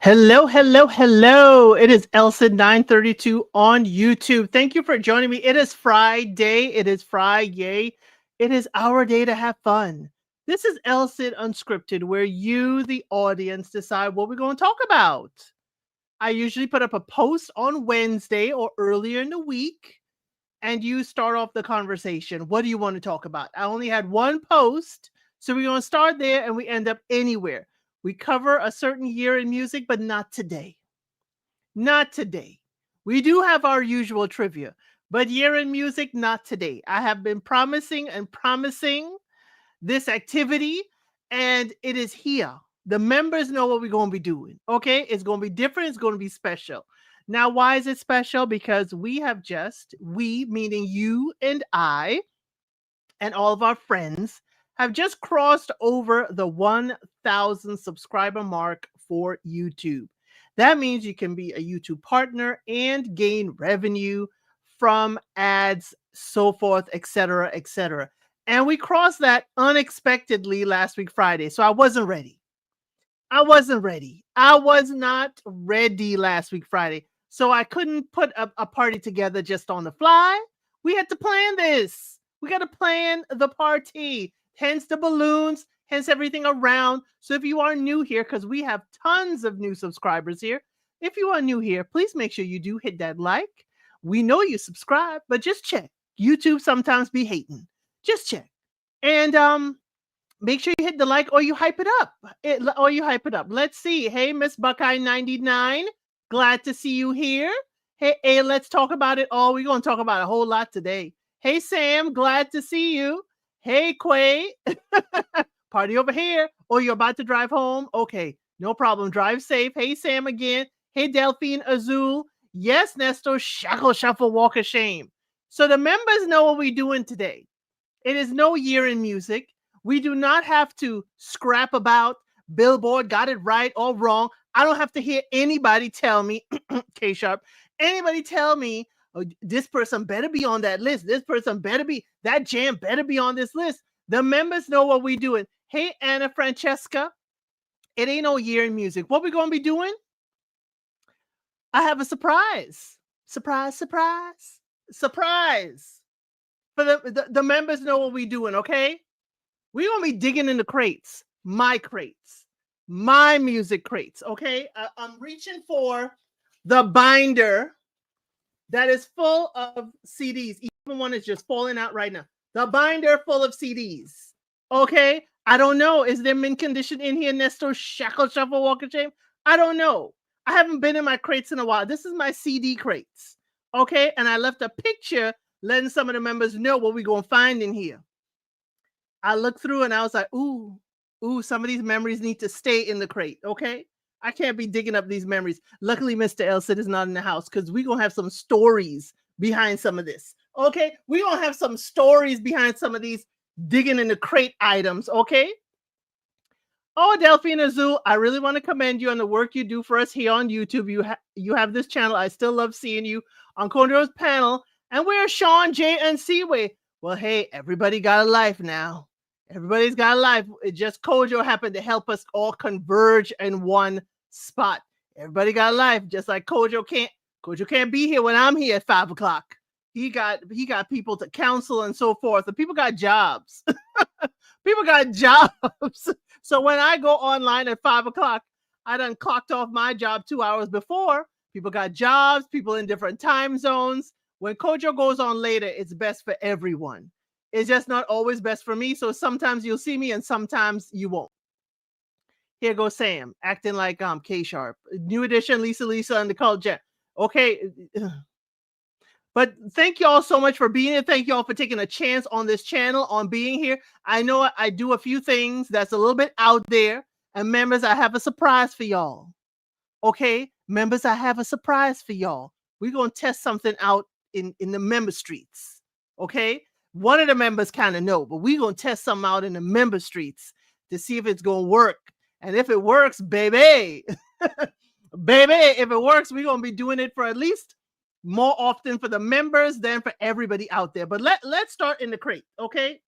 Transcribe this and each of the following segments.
Hello, hello, hello. It is ElCid 932 on YouTube. Thank you for joining me. It is Friday. It is Friday. It is our day to have fun. This is ElCid Unscripted, where you, the audience, decide what we're going to talk about. I usually put up a post on Wednesday or earlier in the week, and you start off the conversation. What do you want to talk about? I only had one post, so we're going to start there and we end up anywhere. We cover a certain year in music, but not today. Not today. We do have our usual trivia, but year in music, not today. I have been promising and promising this activity, and it is here. The members know what we're going to be doing. Okay. It's going to be different. It's going to be special. Now, why is it special? Because we meaning you and I and all of our friends, have just crossed over the 1,000 subscriber mark for YouTube. That means you can be a YouTube partner and gain revenue from ads, so forth, etc., etc. And we crossed that unexpectedly last week, Friday. So I wasn't ready. I wasn't ready. I was not ready last week, Friday. So I couldn't put a party together just on the fly. We had to plan this. We got to plan the party, hence the balloons, hence everything around. So if you are new here, because we have tons of new subscribers here, if you are new here, please make sure you do hit that like. We know you subscribe, but just check. YouTube sometimes be hating. Just check. And make sure you hit the like or you hype it up. Let's see. Hey, Miss Buckeye 99. Glad to see you here. Hey, let's talk about it all. We're going to talk about a whole lot today. Hey, Sam. Glad to see you. Hey, Quay. Party over here. Oh, you're about to drive home? Okay. No problem. Drive safe. Hey, Sam again. Hey, Delphine Azul. Yes, Nestor. Shackle, shuffle, walk of shame. So the members know what we're doing today. It is no year in music. We do not have to scrap about Billboard got it right or wrong. I don't have to hear anybody tell me, K Sharp, anybody tell me, oh, this person better be on that list. This person better be, that jam better be on this list. The members know what we're doing. Hey, Anna Francesca, it ain't no year in music. What we going to be doing? I have a surprise. Surprise, surprise, surprise. For the members know what we're doing, okay? We're going to be digging in the crates, my music crates, okay? I'm reaching for the binder that is full of CDs. Even one is just falling out right now. The binder full of CDs, okay? I don't know. Is there mint condition in here, Nestor? Shackle, shuffle, walk of shame? I don't know. I haven't been in my crates in a while. This is my CD crates, okay? And I left a picture letting some of the members know what we're going to find in here. I looked through and I was like, ooh, some of these memories need to stay in the crate, okay? I can't be digging up these memories. Luckily, Mr. ElCid is not in the house because we're going to have some stories behind some of this, okay? We're going to have some stories behind some of these digging in the crate items, okay? Oh, Delphine Azul, I really want to commend you on the work you do for us here on YouTube. You have this channel. I still love seeing you on Condor's panel. And where's Sean, J, and Seaway? Well, hey, everybody got a life now. Everybody's got a life. It just Kojo happened to help us all converge in one spot. Everybody got a life, just like Kojo can't be here when I'm here at 5 o'clock. He got people to counsel and so forth. The people got jobs. People got jobs. So when I go online at 5 o'clock, I done clocked off my job 2 hours before. People got jobs, people in different time zones. When Kojo goes on later, it's best for everyone. It's just not always best for me. So sometimes you'll see me and sometimes you won't. Here goes Sam, acting like K Sharp. New edition, Lisa and the Cult Jet. Okay. But thank you all so much for being here. Thank you all for taking a chance on this channel, on being here. I know I do a few things that's a little bit out there. And members, I have a surprise for y'all. Okay? Members, I have a surprise for y'all. We're going to test something out in the member streets. Okay? One of the members kind of know, but we're going to test something out in the member streets to see if it's going to work. And if it works, baby, baby, if it works, we're going to be doing it for at least more often for the members than for everybody out there. But let's start in the crate, okay?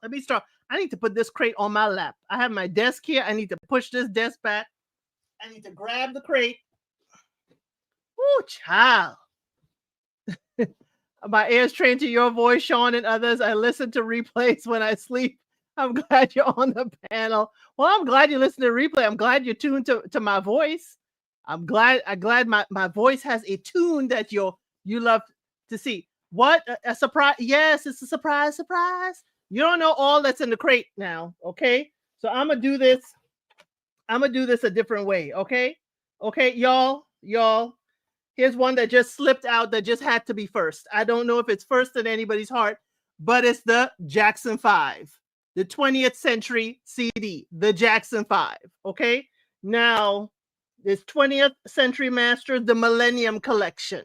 Let me start. I need to put this crate on my lap. I have my desk here. I need to push this desk back I need to grab the crate. Ooh, child. My ears trained to your voice, Sean, and others. I listen to replays when I sleep. I'm glad you're on the panel. Well, I'm glad you listen to replay. I'm glad you're tuned to my voice. I'm glad my voice has a tune that you love to see. What a surprise. Yes, it's a surprise. You don't know all that's in the crate now, okay? So I'm gonna do this. I'm gonna do this a different way, okay? Okay, y'all. Here's one that just slipped out that just had to be first. I don't know if it's first in anybody's heart, but it's the Jackson 5, the 20th century CD, the Jackson 5. Okay. Now, this 20th century masters, the Millennium Collection,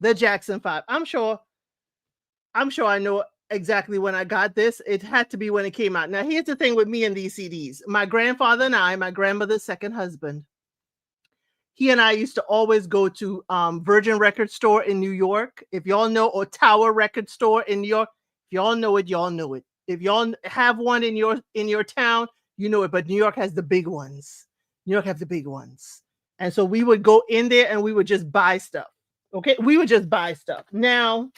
the Jackson 5. I'm sure I know exactly when I got this. It had to be when it came out. Now, here's the thing with me and these CDs. My grandfather and I, my grandmother's second husband, he and I used to always go to Virgin Record Store in New York. If y'all know, or Tower Record Store in New York. If y'all know it, y'all know it. If y'all have one in your town, you know it. But New York has the big ones. New York has the big ones. And so we would go in there and we would just buy stuff. Okay, we would just buy stuff. Now,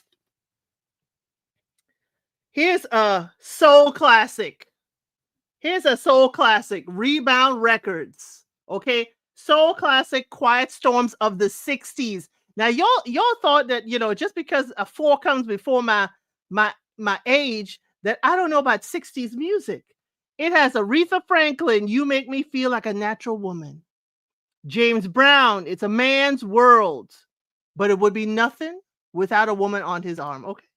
here's a soul classic. Rebound Records. Okay. Soul classic, Quiet Storms of the 60s. Now, y'all thought that, just because a 4 comes before my age, that I don't know about 60s music. It has Aretha Franklin, You Make Me Feel Like a Natural Woman. James Brown, It's a Man's World, but it would be nothing without a woman on his arm. Okay.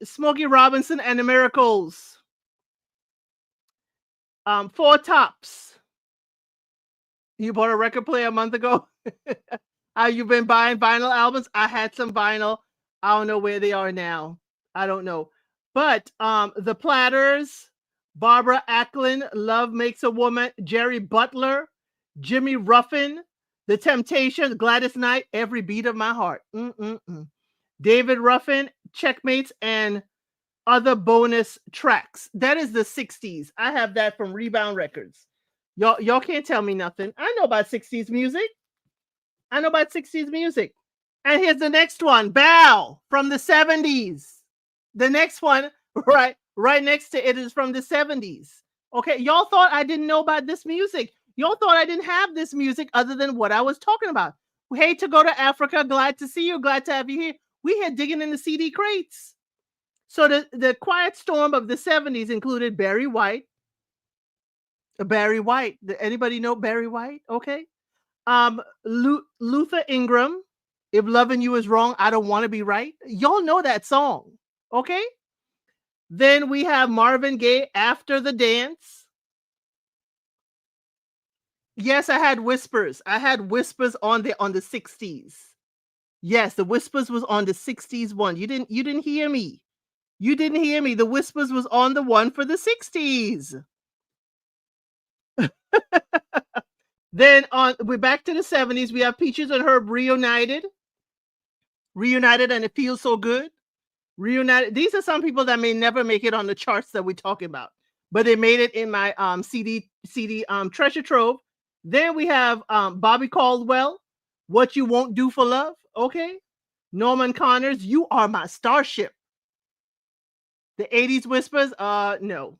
Smokey Robinson and the Miracles. Four Tops. You bought a record player a month ago? You've been buying vinyl albums? I had some vinyl. I don't know where they are now. I don't know. But the Platters, Barbara Acklin, Love Makes a Woman, Jerry Butler, Jimmy Ruffin, The Temptations, Gladys Knight, Every Beat of My Heart. David Ruffin, Checkmates, and other bonus tracks. That is the 60s. I have that from Rebound Records. Y'all can't tell me nothing. I know about 60s music. And here's the next one. Bow from the 70s. The next one, right next to it, is from the 70s. Okay, y'all thought I didn't know about this music. Y'all thought I didn't have this music other than what I was talking about. Hey, to go to Africa. Glad to see you. Glad to have you here. We had digging in the CD crates. So the Quiet Storm of the 70s included Barry White. Anybody know Barry White? Okay. Luther Ingram, If Loving You Is Wrong, I Don't Want to Be Right. Y'all know that song. Okay. Then we have Marvin Gaye, After the Dance. Yes, I had Whispers. On the 60s. Yes, the Whispers was on the 60s one. You didn't hear me. The Whispers was on the one for the 60s. Then we're back to the 70s. We have Peaches and Herb reunited, and it feels so good. Reunited. These are some people that may never make it on the charts that we're talking about, but they made it in my CD treasure trove. Then we have Bobby Caldwell, What You Won't Do for Love. Okay. Norman Connors, You Are My Starship. The 80s Whispers. No,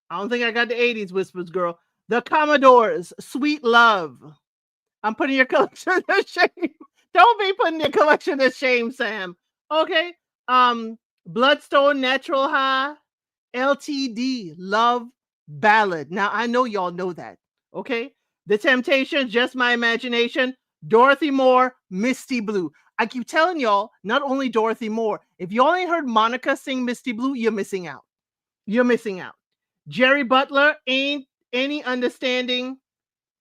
I don't think I got the 80s Whispers, girl. The Commodores, Sweet Love. I'm putting your collection to shame. Don't be putting your collection to shame, Sam. Okay. Bloodstone, Natural High, LTD, Love Ballad. Now, I know y'all know that. Okay. The Temptations, Just My Imagination, Dorothy Moore, Misty Blue. I keep telling y'all, not only Dorothy Moore, if y'all ain't heard Monica sing Misty Blue, you're missing out. Jerry Butler, Ain't Understanding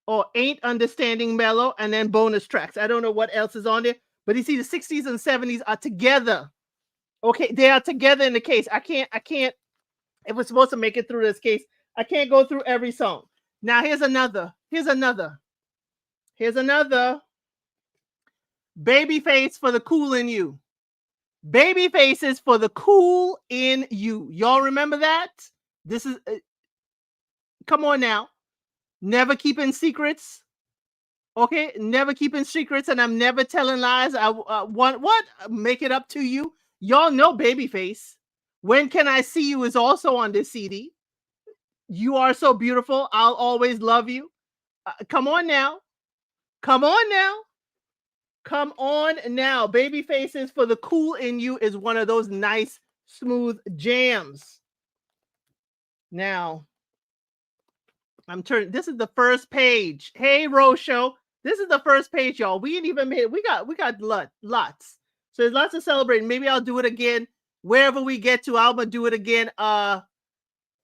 Mellow, and then bonus tracks. I don't know what else is on there, but you see the 60s and 70s are together. Okay, they are together in the case. I can't, if we're supposed to make it through this case, I can't go through every song. Now here's another. Babyface for the Cool in You. Babyfaces for the Cool in You. Y'all remember that? This is, come on now. Never Keeping Secrets. Okay, never keeping secrets, and I'm never telling lies. I want what? Make it up to you. Y'all know Babyface. When Can I See You is also on this CD. You Are So Beautiful. I'll Always Love You. Come on now. Come on now. Come on now. Babyfaces for the Cool in You is one of those nice, smooth jams. Now, I'm turning. This is the first page. Hey, Rosho. This is the first page, y'all. We ain't even made. We got lots. So there's lots of celebrating. Maybe I'll do it again wherever we get to. I'm gonna do it again.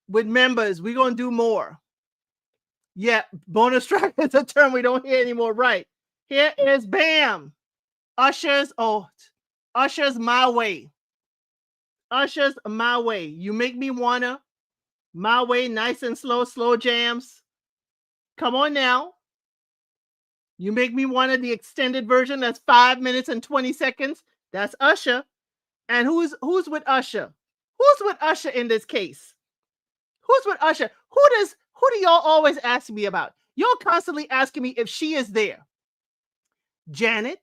With members, we're gonna do more. Yeah, bonus track is a term we don't hear anymore. Right here is Bam. Usher's Usher's My Way. Usher's My Way. You Make Me Wanna. My Way, nice and slow jams. Come on now. You Make Me Wanna, the extended version. That's 5 minutes and 20 seconds. That's Usher. And who's with Usher? Who's with Usher in this case? Who's with Usher? Who do y'all always ask me about? Y'all constantly asking me if she is there. Janet.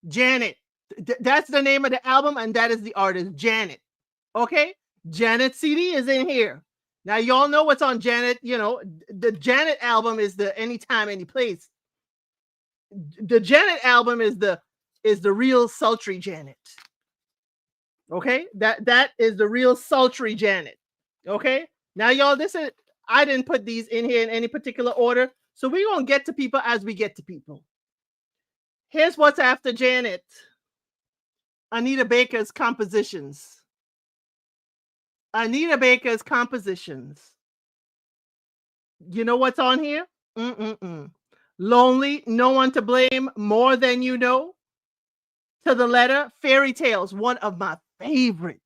That's the name of the album, and that is the artist, Janet. Okay? Janet CD is in here. Now, y'all know what's on Janet. You know, the Janet album is the Anytime, Any Place. The Janet album is the real sultry Janet. Okay? That is the real sultry Janet. Okay? Now, y'all, I didn't put these in here in any particular order. So we're going to get to people as we get to people. Here's what's after Janet. Anita Baker's compositions. Anita Baker's compositions. You know what's on here? Lonely, No One to Blame, More Than You Know. To the Letter, Fairy Tales. One of my favorite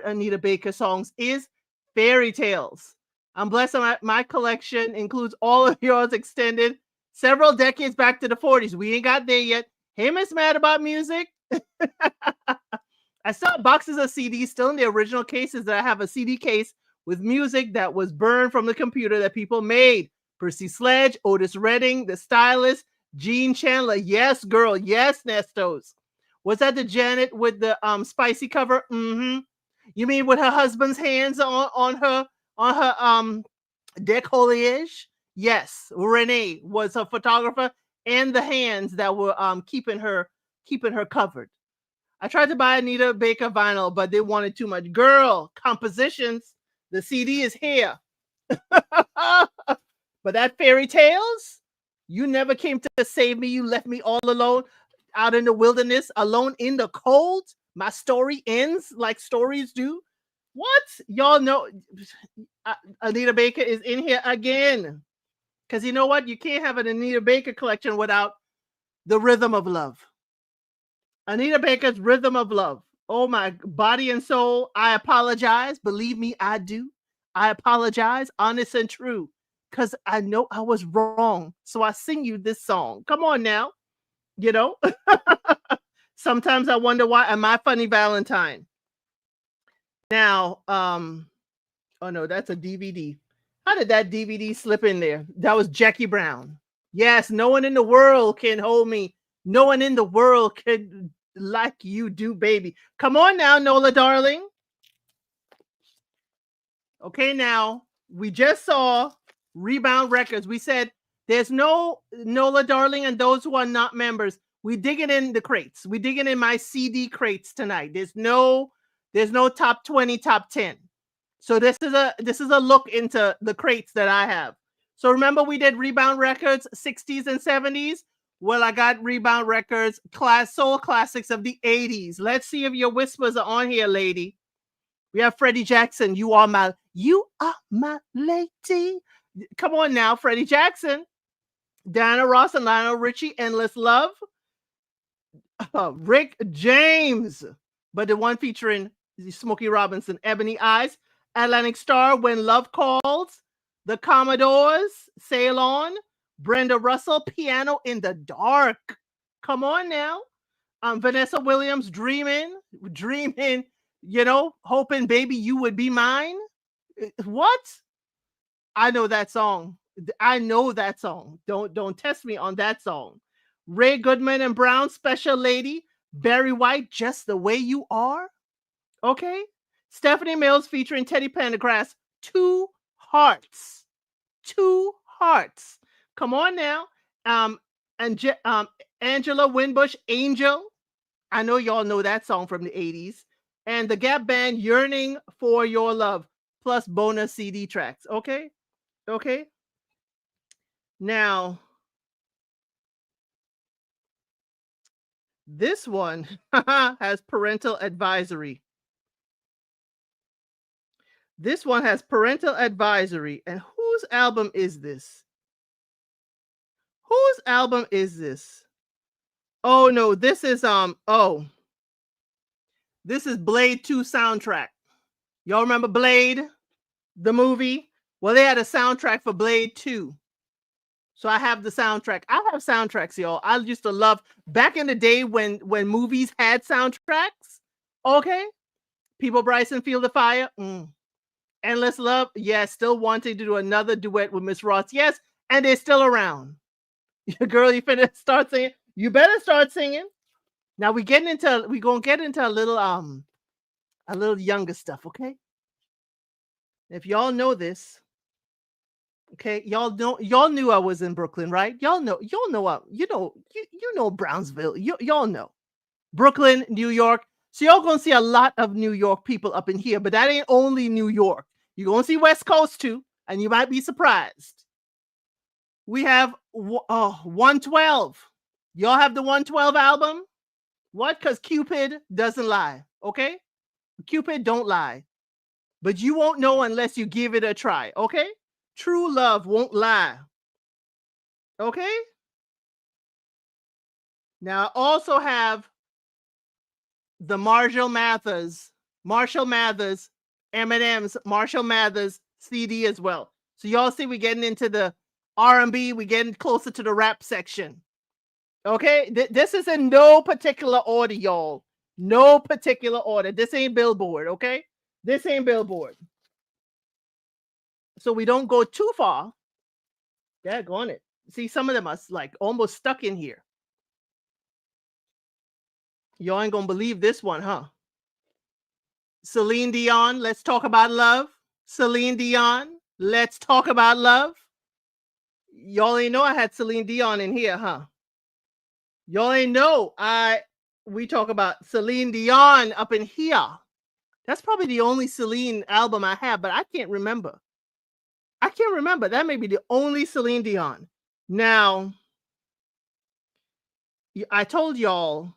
Anita Baker songs is Fairy Tales. I'm blessed that my collection includes all of yours extended several decades back to the 40s. We ain't got there yet. Hey, Miss Mad About Music. I still have boxes of CDs still in the original cases that I have a CD case with music that was burned from the computer that people made. Percy Sledge, Otis Redding, The Stylist, Gene Chandler. Yes, girl. Yes, Nestos. Was that the Janet with the spicy cover? You mean with her husband's hands on her décolletage? Yes, Renee was her photographer, and the hands that were keeping her covered. I tried to buy Anita Baker vinyl, but they wanted too much. Girl, compositions. The CD is here. But that Fairy Tales, you never came to save me. You left me all alone out in the wilderness, alone in the cold. My story ends like stories do. What? Y'all know Anita Baker is in here again. Because you know what? You can't have an Anita Baker collection without the Rhythm of Love. Anita Baker's Rhythm of Love. Oh, my body and soul. I apologize. Believe me, I do. I apologize, honest and true, because I know I was wrong. So I sing you this song. Come on now. You know? Sometimes I wonder why. Am I Funny Valentine? Now, oh no, that's a DVD. How did that DVD slip in there? That was Jackie Brown. Yes, no one in the world can hold me. No one in the world can like you do, baby. Come on now, Nola darling. Okay, now we just saw Rebound Records. We said there's no Nola darling and those who are not members. We digging in the crates. We digging in my CD crates tonight. There's no top 20, top 10. So this is a look into the crates that I have. So remember we did Rebound Records 60s and 70s. Well, I got Rebound Records soul classics of the 80s. Let's see if your whispers are on here, lady. We have Freddie Jackson. You are my lady. Come on now, Freddie Jackson. Diana Ross and Lionel Richie, Endless Love. Rick James, but the one featuring Smokey Robinson, Ebony Eyes. Atlantic Star, When Love Calls. The Commodores, Sail On. Brenda Russell, Piano in the Dark. Come on now. Vanessa Williams, Dreaming, you know, hoping baby you would be mine. What? I know that song. I know that song. Don't test me on that song. Ray Goodman and Brown, Special Lady. Barry White, Just the Way You Are. Okay. Stephanie Mills featuring Teddy Pendergrass, Two Hearts. Two Hearts. Come on now. And Angela Winbush, Angel. I know y'all know that song from the 80s. And the Gap Band, Yearning for Your Love, plus bonus CD tracks. Okay. Okay. Now, this one has parental advisory. This one has parental advisory. And whose album is this? Whose album is this? Oh no, this is this is Blade 2 soundtrack. Y'all remember Blade, the movie? Well, they had a soundtrack for Blade 2. So I have the soundtrack. I have soundtracks, y'all. I used to love back in the day when movies had soundtracks. Okay. People Bryson, Field of Fire. Endless Love. Yes, still wanting to do another duet with Miss Ross. Yes, and they're still around. Girl, you finna start singing. You better start singing. Now we gonna get into a little younger stuff, okay? If y'all know this, okay, y'all knew I was in Brooklyn, right? Y'all know Brownsville. Y'all know Brooklyn, New York. So y'all gonna see a lot of New York people up in here, but that ain't only New York. You're gonna see West Coast too, and you might be surprised. We have 112. Y'all have the 112 album? What? Because Cupid doesn't lie, okay? Cupid don't lie. But you won't know unless you give it a try, okay? True love won't lie. Okay? Now I also have the Marshall Mathers, Eminem's Marshall Mathers CD as well. So y'all see we're getting into the R&B, we're getting closer to the rap section. Okay? This is in no particular order, y'all. No particular order. This ain't Billboard, okay? This ain't Billboard. So we don't go too far. Daggone it. See, some of them are like almost stuck in here. Y'all ain't gonna believe this one, huh? Celine Dion, Let's Talk About Love. Celine Dion, Let's Talk About Love. Y'all ain't know I had Celine Dion in here, huh? Y'all ain't know we talk about Celine Dion up in here. That's probably the only Celine album I have, but I can't remember. That may be the only Celine Dion. Now, I told y'all,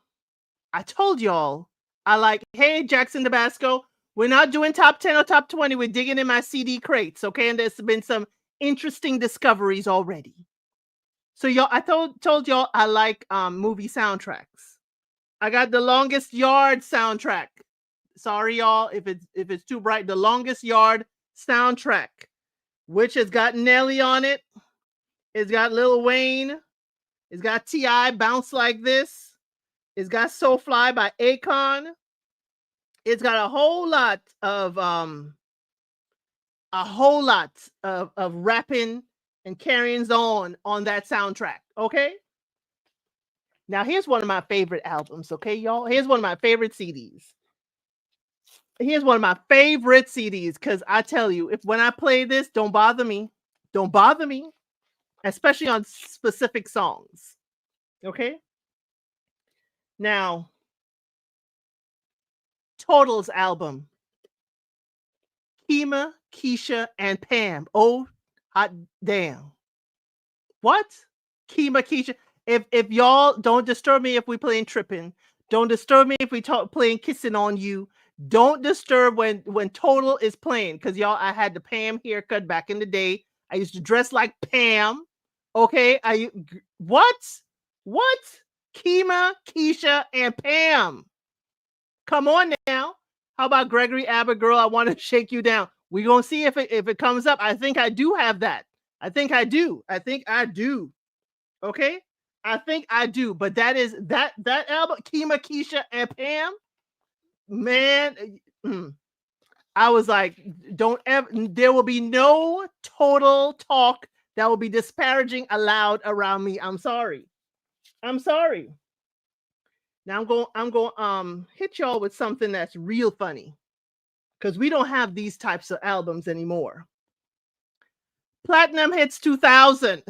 I like, hey, Jackson Tabasco, we're not doing top 10 or top 20. We're digging in my CD crates, okay? And there's been some interesting discoveries already. So y'all, I told y'all I like movie soundtracks. I got The Longest Yard soundtrack. Sorry, y'all, if it's too bright. The Longest Yard soundtrack, which has got Nelly on it. It's got Lil Wayne. It's got T.I. Bounce Like This. It's got So Fly by Akon. It's got a whole lot of rapping and carryings on that soundtrack. Okay. Now here's one of my favorite albums. Okay, y'all. Here's one of my favorite CDs. Because I tell you, when I play this, don't bother me. Don't bother me. Especially on specific songs. Okay. Now, Total's album. Kima, Keisha, and Pam. Oh, hot damn. What? Kima, Keisha. If y'all don't disturb me if we playing Tripping. Don't disturb me if we playing Kissing on You. Don't disturb when Total is playing. Because y'all, I had the Pam haircut back in the day. I used to dress like Pam. Okay. What? Kima, Keisha, and Pam. Come on now. How about Gregory Abbott, Girl, I Want to Shake You Down? We're going to see if it comes up. I think I do have that. I think I do. Okay? I think I do. But that album, Kima, Keisha, and Pam, man, I was like, there will be no Total talk that will be disparaging aloud around me. I'm sorry. I'm sorry. Now I'm going hit y'all with something that's real funny, because we don't have these types of albums anymore. Platinum Hits 2000.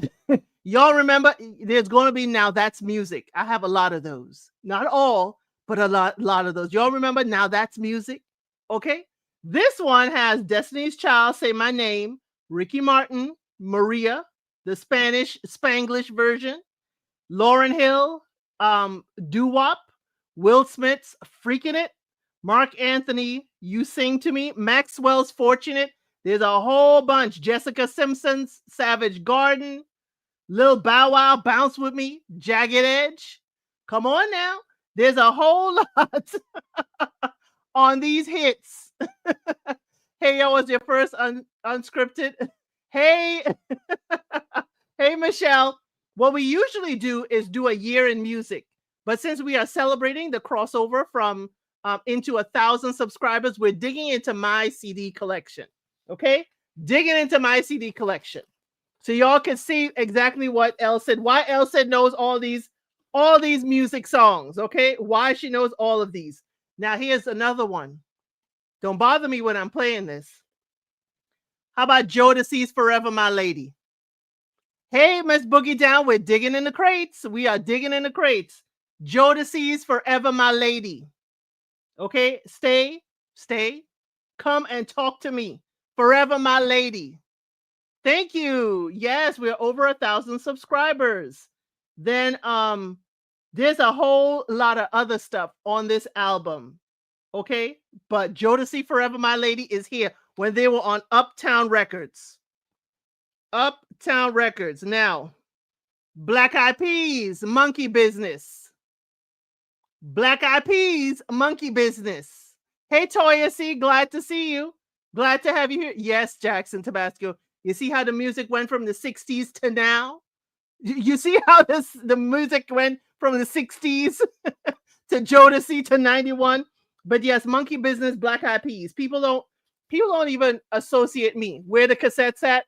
Y'all remember? There's going to be Now That's Music. I have a lot of those. Not all, but a lot of those. Y'all remember Now That's Music? Okay. This one has Destiny's Child, Say My Name, Ricky Martin, Maria, the Spanglish version, Lauryn Hill, Doo Wop, Will Smith's Freaking It, Mark Anthony, You Sing to Me, Maxwell's Fortunate. There's a whole bunch. Jessica Simpson's Savage Garden, Lil Bow Wow, Bounce With Me, Jagged Edge. Come on now. There's a whole lot on these hits. Hey, yo, was your first unscripted? Hey, hey, Michelle. What we usually do is do a year in music. But since we are celebrating the crossover from into 1,000 subscribers, we're digging into my CD collection. Okay? Digging into my CD collection. So y'all can see exactly what ElCid, why ElCid knows all these music songs. Okay? Why she knows all of these. Now here's another one. Don't bother me when I'm playing this. How about Jodeci's Forever My Lady? Hey, Miss Boogie Down, we're digging in the crates. We are digging in the crates. Jodeci's Forever My Lady. Okay, stay. Come and talk to me. Forever My Lady. Thank you. Yes, we're over 1,000 subscribers. Then there's a whole lot of other stuff on this album. Okay, but Jodeci Forever My Lady is here when they were on Uptown Records. Uptown Records. Now, Black Eyed Peas, Monkey Business. Black Eyed Peas, Monkey Business. Hey, Toya C, glad to see you. Glad to have you here. Yes, Jackson Tabasco. You see how the music went from the 60s to now? You see how the music went from the 60s to Jodeci to 91? But yes, Monkey Business, Black Eyed Peas. People don't even associate me. Where the cassettes at?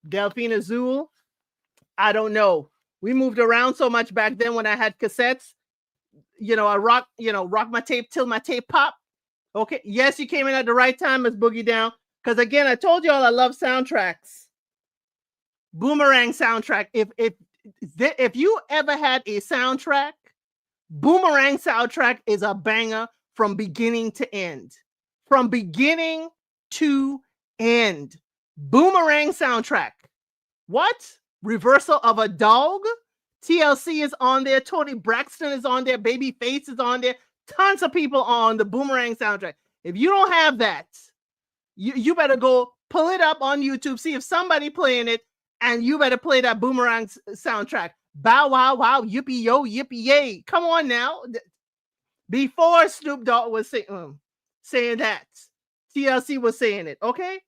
Delphine Azul? I don't know. We moved around so much back then when I had cassettes. I rock my tape till my tape pop. Okay. Yes, you came in at the right time, Miss Boogie Down. Because again, I told you all I love soundtracks. Boomerang soundtrack. If you ever had a soundtrack, Boomerang soundtrack is a banger from beginning to end. From beginning to end. Boomerang soundtrack. What? Reversal of a Dog? TLC is on there. Tony Braxton is on there. Babyface is on there. Tons of people on the Boomerang soundtrack. If you don't have that, you better go pull it up on YouTube, see if somebody playing it, and you better play that Boomerang soundtrack. Bow wow wow, yippee yo, yippee yay. Come on now. Before Snoop Dogg was saying that, TLC was saying it. Okay.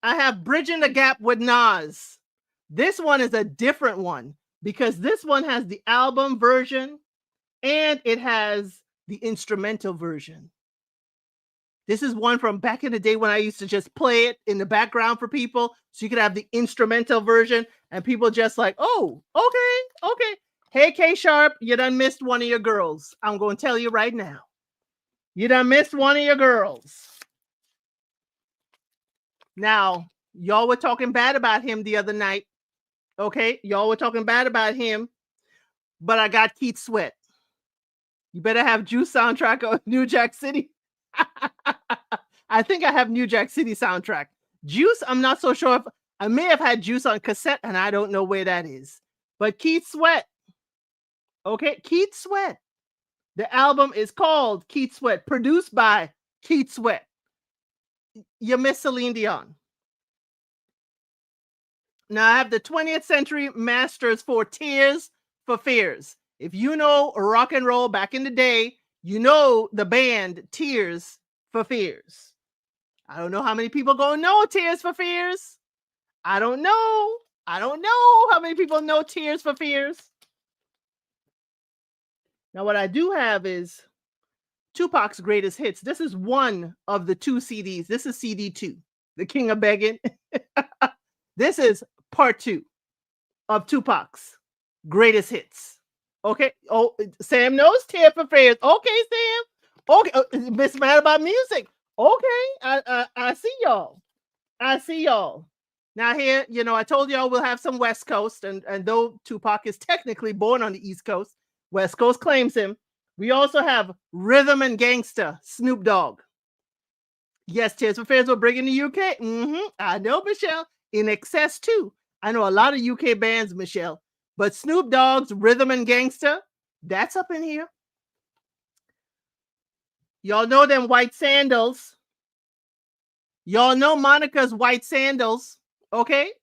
I have Bridging the Gap with Nas. This one is a different one because this one has the album version and it has the instrumental version. This is one from back in the day when I used to just play it in the background for people so you could have the instrumental version and people just like, oh, okay. Hey, K Sharp, you done missed one of your girls. I'm going to tell you right now. You done missed one of your girls. Now, y'all were talking bad about him the other night. Okay, y'all were talking bad about him, but I got Keith Sweat. You better have Juice soundtrack on New Jack City. I think I have New Jack City soundtrack. Juice, I'm not so sure if I may have had Juice on cassette and I don't know where that is. But Keith Sweat. Okay, Keith Sweat. The album is called Keith Sweat, produced by Keith Sweat. You miss Celine Dion. Now I have the 20th Century Masters for Tears for Fears. If you know rock and roll back in the day, you know the band Tears for Fears. I don't know how many people gonna know Tears for Fears. I don't know how many people know Tears for Fears. Now what I do have is Tupac's greatest hits. This is one of the 2 CDs. This is CD 2, The King of Begging. This is part 2 of Tupac's greatest hits. Okay. Oh, Sam knows Tear for Fears. Okay, Sam. Okay, Miss Mad About Music. Okay, I see y'all. I see y'all. Now here, I told y'all we'll have some West Coast, and though Tupac is technically born on the East Coast, West Coast claims him. We also have Rhythm and Gangsta, Snoop Dogg. Yes, Tears for Fears will bring in the UK. I know, Michelle. In Excess too. I know a lot of UK bands, Michelle. But Snoop Dogg's Rhythm and Gangsta, that's up in here. Y'all know them White Sandals. Y'all know Monica's White Sandals. Okay?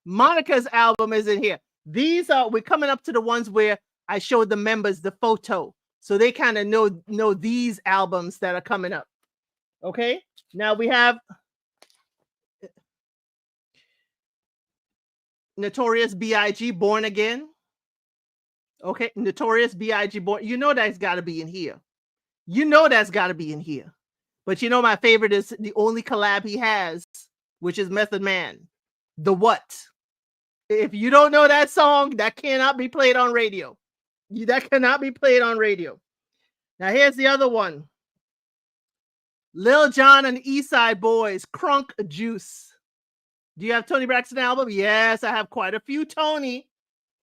Monica's album is in here. We're coming up to the ones where I showed the members the photo. So they kind of know these albums that are coming up. Okay? Now we have Notorious B.I.G. Born Again. Okay, Notorious B.I.G. Born. You know that's got to be in here. You know that's got to be in here. But my favorite is the only collab he has, which is Method Man. The What? If you don't know that song, that cannot be played on radio. That cannot be played on radio. Now here's the other one. Lil Jon and the East Side Boys, Crunk Juice. Do you have Tony Braxton album? Yes, I have quite a few, Tony.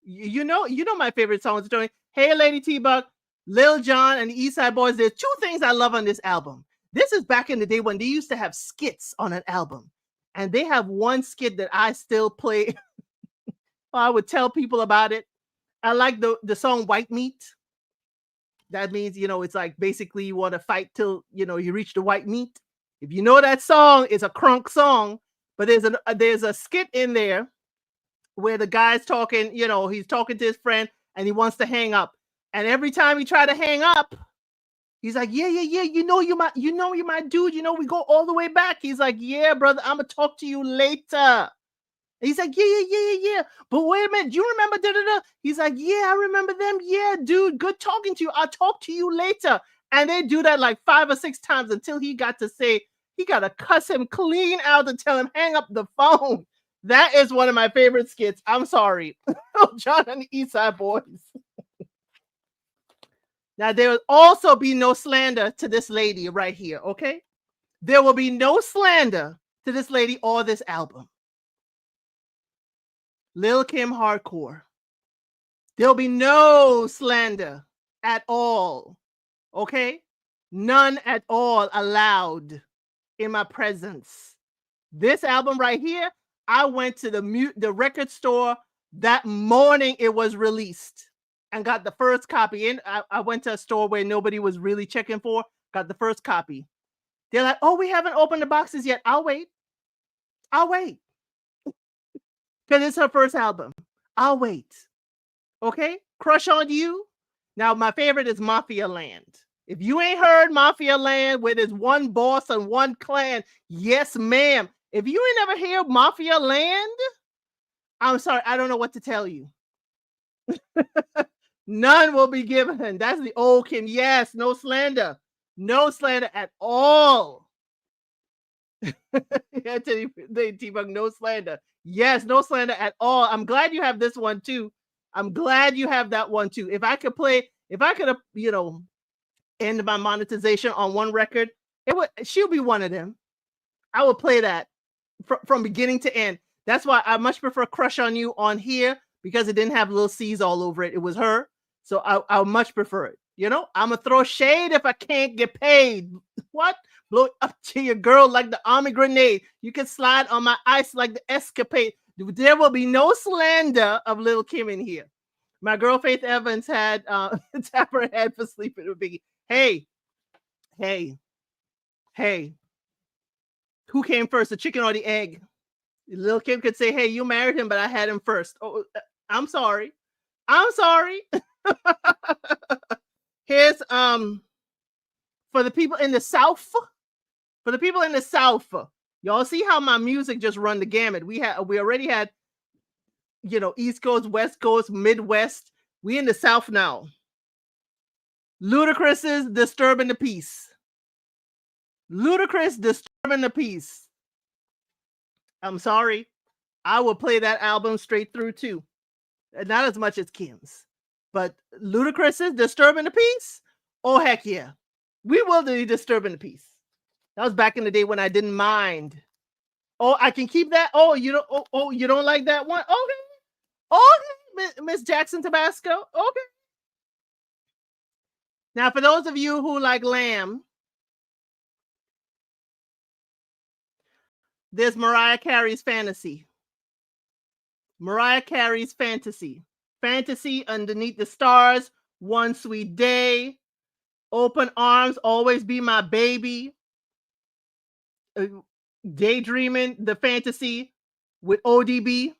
You know my favorite songs, Tony. Hey, Lady T-Buck, Lil Jon and the East Side Boys. There's 2 things I love on this album. This is back in the day when they used to have skits on an album. And they have one skit that I still play. I would tell people about it. I like the song White Meat. That means, it's like basically you want to fight till, you reach the white meat. If you know that song, it's a crunk song. But there's a skit in there where the guy's talking, he's talking to his friend and he wants to hang up. And every time he try to hang up, he's like, yeah. You know you're my dude. We go all the way back. He's like, yeah, brother, I'm gonna talk to you later. He's like, yeah. But wait a minute, do you remember da-da-da? He's like, yeah, I remember them. Yeah, dude, good talking to you. I'll talk to you later. And they do that like 5 or 6 times until he got to say, he got to cuss him clean out and tell him, hang up the phone. That is one of my favorite skits. I'm sorry. Jon and the East Side Boys. Now, there will also be no slander to this lady right here, okay? There will be no slander to this lady or this album. Lil Kim Hardcore. There'll be no slander at all, okay? None at all allowed in my presence. This album right here, I went to the record store that morning it was released and got the first copy. And I went to a store where nobody was really checking for, got the first copy. They're like, oh, we haven't opened the boxes yet. I'll wait. Because it's her first album. I'll wait. Okay? Crush on You. Now, my favorite is Mafia Land. If you ain't heard Mafia Land, where there's one boss and one clan, yes, ma'am. If you ain't never heard Mafia Land, I'm sorry, I don't know what to tell you. None will be given. That's the old Kim. Yes, no slander. No slander at all. Yeah, T-Bug, no slander. Yes, no slander at all. I'm glad you have this one too. I'm glad you have that one too. If I could, end my monetization on one record, she'll be one of them. I would play that from beginning to end. That's why I much prefer Crush on You on here, because it didn't have little C's all over it. It was her. So I would much prefer it. I'm going to throw shade if I can't get paid. What? Blow it up to your girl like the army grenade. You can slide on my ice like the escapade. There will be no slander of Lil Kim in here. My girl Faith Evans had tap her head for sleeping with Biggie. Hey. Who came first, the chicken or the egg? Lil Kim could say, hey, you married him, but I had him first. Oh, I'm sorry. Here's for the people in the South. Y'all see how my music just run the gamut. We already had, East Coast, West Coast, Midwest. We in the South now. Ludacris's Disturbing the Peace. Ludacris Disturbing the Peace. I'm sorry. I will play that album straight through too. Not as much as Kim's. But Ludacris's Disturbing the Peace? Oh, heck yeah. We will do Disturbing the Peace. That was back in the day when I didn't mind. Oh, I can keep that? Oh, you don't you don't like that one? Okay. Okay, Miss Jackson Tabasco. Okay. Now, for those of you who like Lamb, there's Mariah Carey's Fantasy. Mariah Carey's Fantasy. Fantasy, Underneath the Stars, One Sweet Day, Open Arms, Always Be My Baby, Daydreaming, the Fantasy with ODB.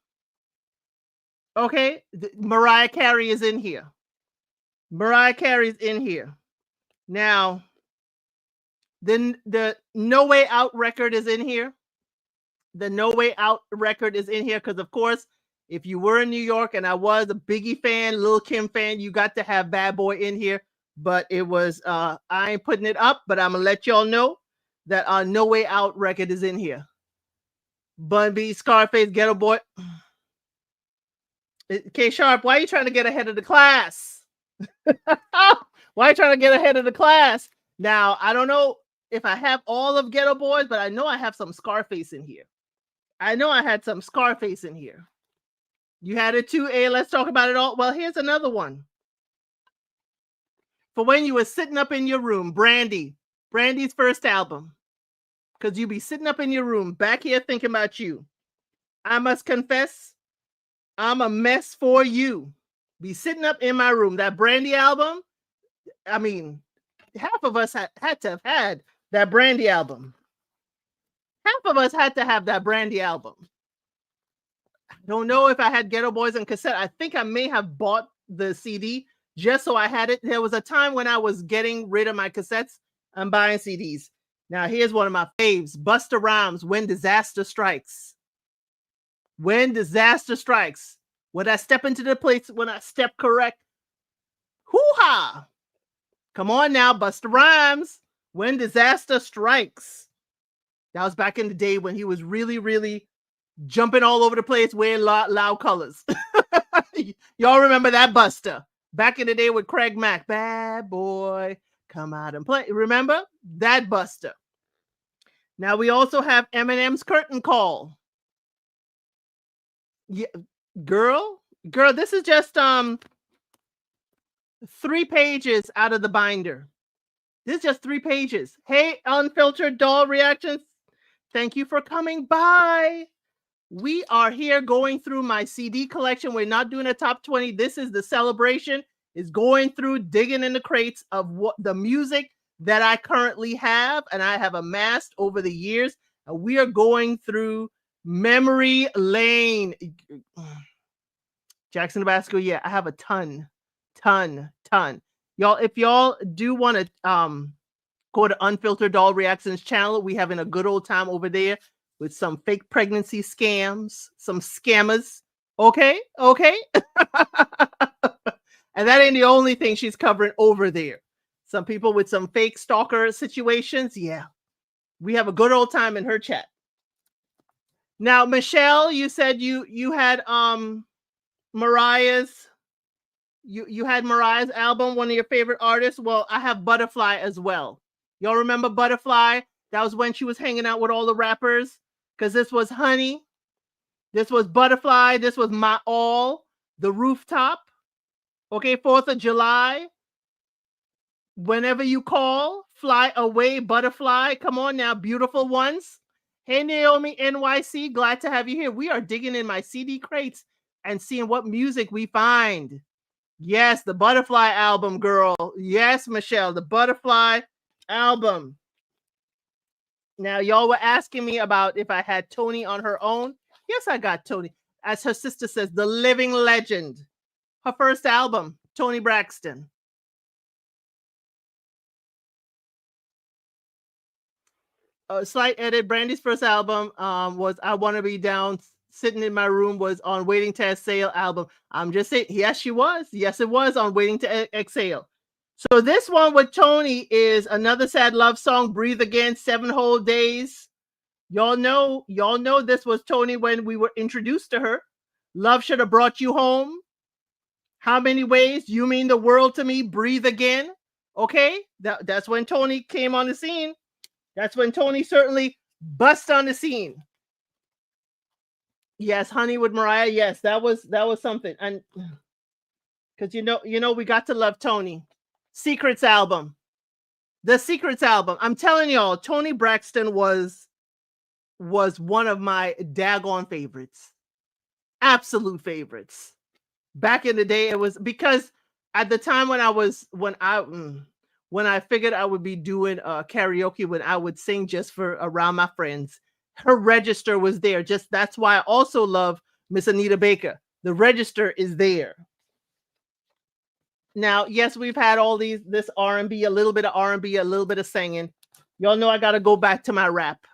Okay, Mariah Carey is in here. Mariah Carey's in here. Now, then the No Way Out record is in here. The No Way Out record is in here because, of course, if you were in New York and I was a Biggie fan, Lil Kim fan, you got to have Bad Boy in here. But it was, I ain't putting it up, but I'm going to let y'all know that our No Way Out record is in here. Bun B, Scarface, Ghetto Boy. K Sharp, why are you trying to get ahead of the class? Why are you trying to get ahead of the class? Now, I don't know if I have all of Ghetto Boys, but I know I have some Scarface in here. I know I had some Scarface in here. You had it too, let's talk about it all. Well, here's another one. For when you were sitting up in your room, Brandy's first album. Because you be sitting up in your room, back here thinking about you. I must confess, I'm a mess for you. Be sitting up in my room. That Brandy album, I mean, half of us had to have had that Brandy album. Half of us had to have that Brandy album. I don't know if I had Ghetto Boys on cassette. I think I may have bought the CD just so I had it. There was a time when I was getting rid of my cassettes and buying CDs. Now, here's one of my faves. Busta Rhymes, When Disaster Strikes. When Disaster Strikes. When I step into the place, when I step correct. Hoo-ha! Come on now, Busta Rhymes. When Disaster Strikes. That was back in the day when he was really, really jumping all over the place, wearing loud colors. Y'all remember that Busta? Back in the day with Craig Mack. Bad boy, come out and play. Remember? That Busta. Now we also have Eminem's Curtain Call. Yeah, girl, this is just 3 pages out of the binder. This is just 3 pages. Hey, Unfiltered Doll Reactions. Thank you for coming by. We are here going through my CD collection. We're not doing a top 20. This is the celebration. Is going through, digging in the crates of what the music that I currently have and I have amassed over the years. And we are going through memory lane. Jackson Tabasco, yeah, I have a ton. Y'all, if y'all do want to go to Unfiltered Doll Reactions channel, we having a good old time over there with some fake pregnancy scams, some scammers. Okay. And that ain't the only thing she's covering over there. Some people with some fake stalker situations. Yeah. We have a good old time in her chat. Now, Michelle, you said you had Mariah's you had Mariah's album, one of your favorite artists. Well, I have Butterfly as well. Y'all remember Butterfly? That was when she was hanging out with all the rappers. Because this was Honey. This was Butterfly. This was My All. The Rooftop. Okay, 4th of July. Whenever You Call. Fly Away, Butterfly. Come on now, beautiful ones. Hey, Naomi NYC. Glad to have you here. We are digging in my CD crates and seeing what music we find. Yes, the Butterfly album, girl. Yes, Michelle, the Butterfly album. Now, y'all were asking me about if I had Toni on her own. Yes, I got Toni. As her sister says, the living legend. Her first album, Toni Braxton. A slight edit. Brandy's first album was I Want to Be Down, Sitting in My Room was on Waiting to Exhale album. I'm just saying, yes, she was. Yes, it was on Waiting to Exhale. So this one with Tony is another sad love song, Breathe Again, 7 Whole Days. Y'all know this was Tony when we were introduced to her. Love Should Have Brought You Home. How Many Ways? You Mean the World to Me. Breathe Again. Okay, that's when Tony came on the scene. That's when Tony certainly bust on the scene. Yes, Honey with Mariah. Yes, that was something. And because you know we got to love Tony. Secrets album. The Secrets album. I'm telling y'all, Tony Braxton was one of my daggone favorites. Absolute favorites. Back in the day, it was because at the time when I figured I would be doing karaoke, when I would sing just for around my friends, her register was there. Just that's why I also love Miss Anita Baker. The register is there. Now, yes, we've had all this R&B, a little bit of R&B, a little bit of singing. Y'all know I got to go back to my rap.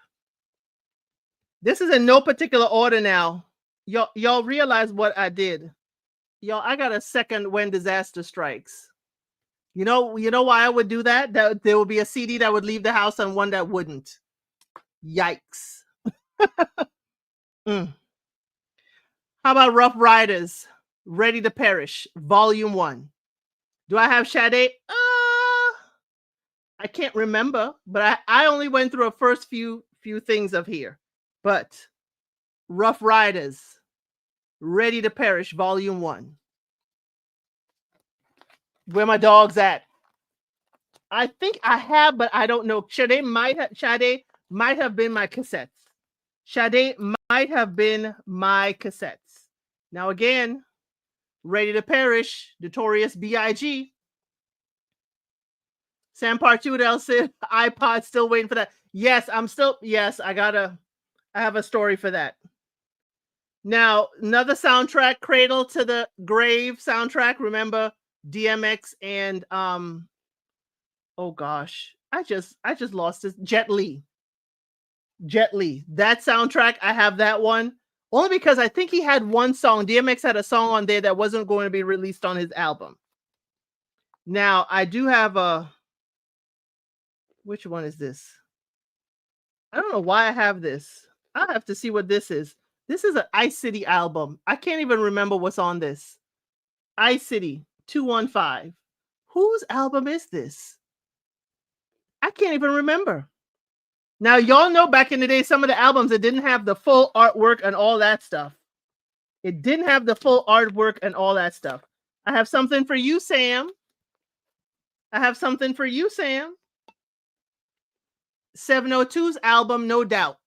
This is in no particular order now. Y'all realize what I did. Y'all, I got a second When Disaster Strikes. You know why I would do that? That there would be a CD that would leave the house and one that wouldn't. Yikes. How about Rough Riders, Ready to Perish, Volume 1? Do I have Sade? I can't remember, but I only went through a first few things of here. But Rough Riders, Ready to Perish, Volume 1. Where my dog's at? I think I have, but I don't know. Sade might have been my cassettes. Sade might have been my cassettes. Now again, Ready to Perish, Notorious B.I.G. Sam Part 2 with ElCid, iPod, still waiting for that. Yes, I have a story for that. Now, another soundtrack, Cradle to the Grave soundtrack. Remember DMX and oh gosh, I just lost this. Jet Li. That soundtrack, I have that one. Only because I think he had one song. DMX had a song on there that wasn't going to be released on his album. Now, I do have a... Which one is this? I don't know why I have this. I'll have to see what this is. This is an ElCid album. I can't even remember what's on this. ElCid 215. Whose album is this? I can't even remember. Now, y'all know back in the day, some of the albums, it didn't have the full artwork and all that stuff. It didn't have the full artwork and all that stuff. I have something for you, Sam. 702's album, No Doubt.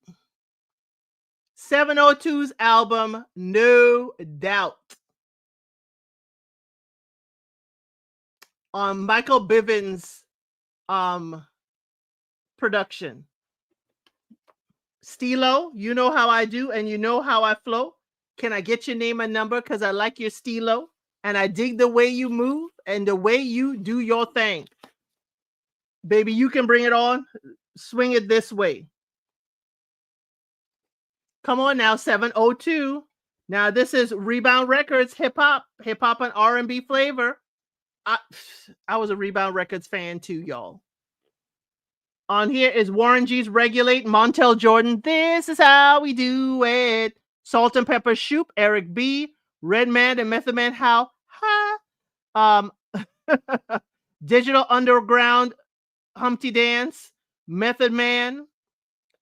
702's album, No Doubt. Michael Bivins production. Stilo, you know how I do and you know how I flow. Can I get your name and number? Because I like your stilo and I dig the way you move and the way you do your thing. Baby, you can bring it on. Swing it this way. Come on now, 702. Now this is Rebound Records, hip hop and R&B flavor. I was a Rebound Records fan too, y'all. On here is Warren G's Regulate, Montel Jordan, This Is How We Do It, Salt and Pepper Shoop, Eric B, Redman and Method Man, How Ha, Digital Underground, Humpty Dance, Method Man,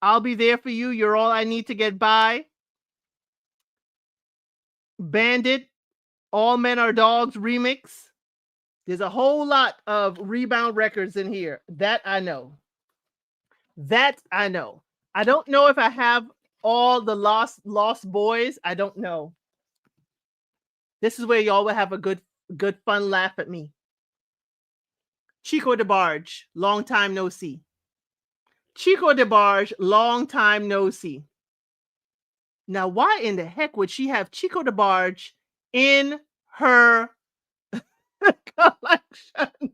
I'll Be There For You, You're All I Need to Get By, Bandit, All Men Are Dogs remix. There's a whole lot of Rebound Records in here. That I know. I don't know if I have all the Lost Boys. I don't know. This is where y'all will have a good fun laugh at me. Chico DeBarge, Long Time No See. Chico DeBarge, Long Time No See. Now, why in the heck would she have Chico DeBarge in her collection?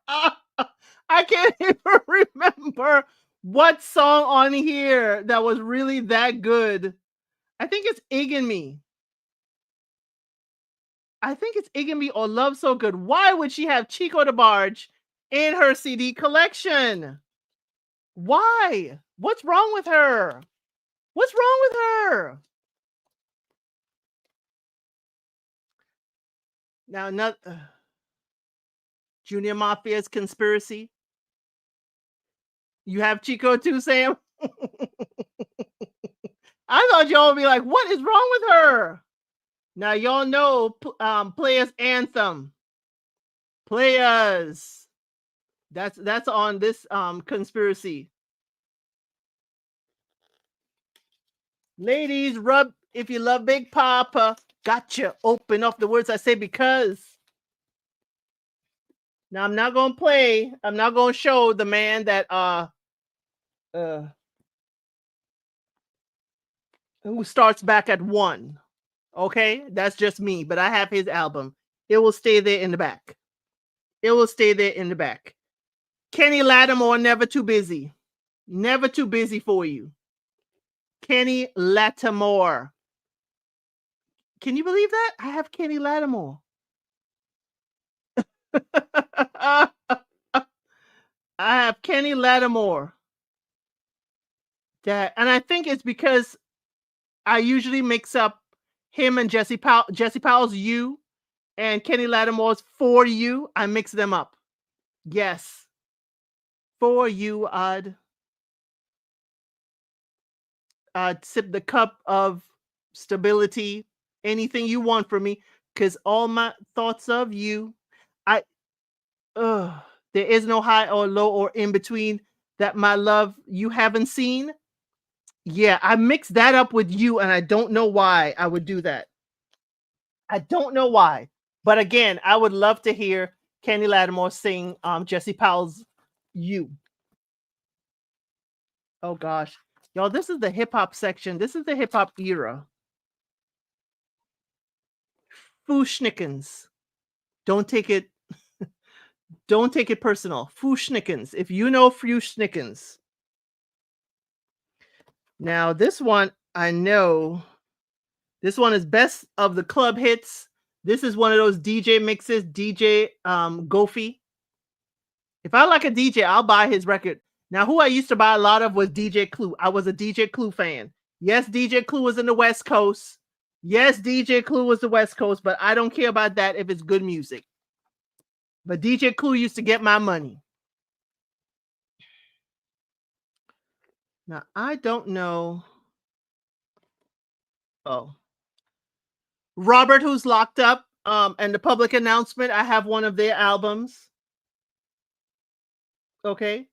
I can't even remember what song on here that was really that good. I think it's Ig and Me. I think it's Ig and Me or Love So Good. Why would she have Chico DeBarge in her CD collection. Why? What's wrong with her? What's wrong with her? Now, not Junior Mafia's conspiracy. You have Chico too, Sam? I thought y'all would be like, what is wrong with her? Now, y'all know Players Anthem. Players. That's on this conspiracy. Ladies, rub if you love Big Papa. Gotcha. Open up the words I say because. Now I'm not gonna play. I'm not gonna show the man that who starts back at 1. Okay, that's just me, but I have his album. It will stay there in the back. It will stay there in the back. Kenny Lattimore, Never Too Busy. Never Too Busy for You. Kenny Lattimore. Can you believe that? I have Kenny Lattimore. I have Kenny Lattimore. And I think it's because I usually mix up him and Jesse Powell. Jesse Powell's You and Kenny Lattimore's For You. I mix them up. Yes. For you, I'd sip the cup of stability. Anything you want from me, because all my thoughts of you. There is no high or low or in between that my love you haven't seen. Yeah, I mixed that up with You, and I don't know why I would do that. I don't know why. But again, I would love to hear Kenny Lattimore sing Jesse Powell's You. Oh gosh. Y'all, this is the hip hop section. This is the hip hop era. Fooshnickens. Don't take it personal. Fooshnickens. If you know Fooshnickens. Now, this one, I know. This one is Best of the Club Hits. This is one of those DJ mixes, DJ Goofy. If I like a DJ, I'll buy his record. Now, who I used to buy a lot of was DJ Clue. I was a DJ Clue fan. Yes, DJ Clue was in the West Coast. Yes, DJ Clue was the West Coast, but I don't care about that if it's good music. But DJ Clue used to get my money. Now, I don't know. Oh. Robert, who's locked up, and the Public Announcement. I have one of their albums. Okay.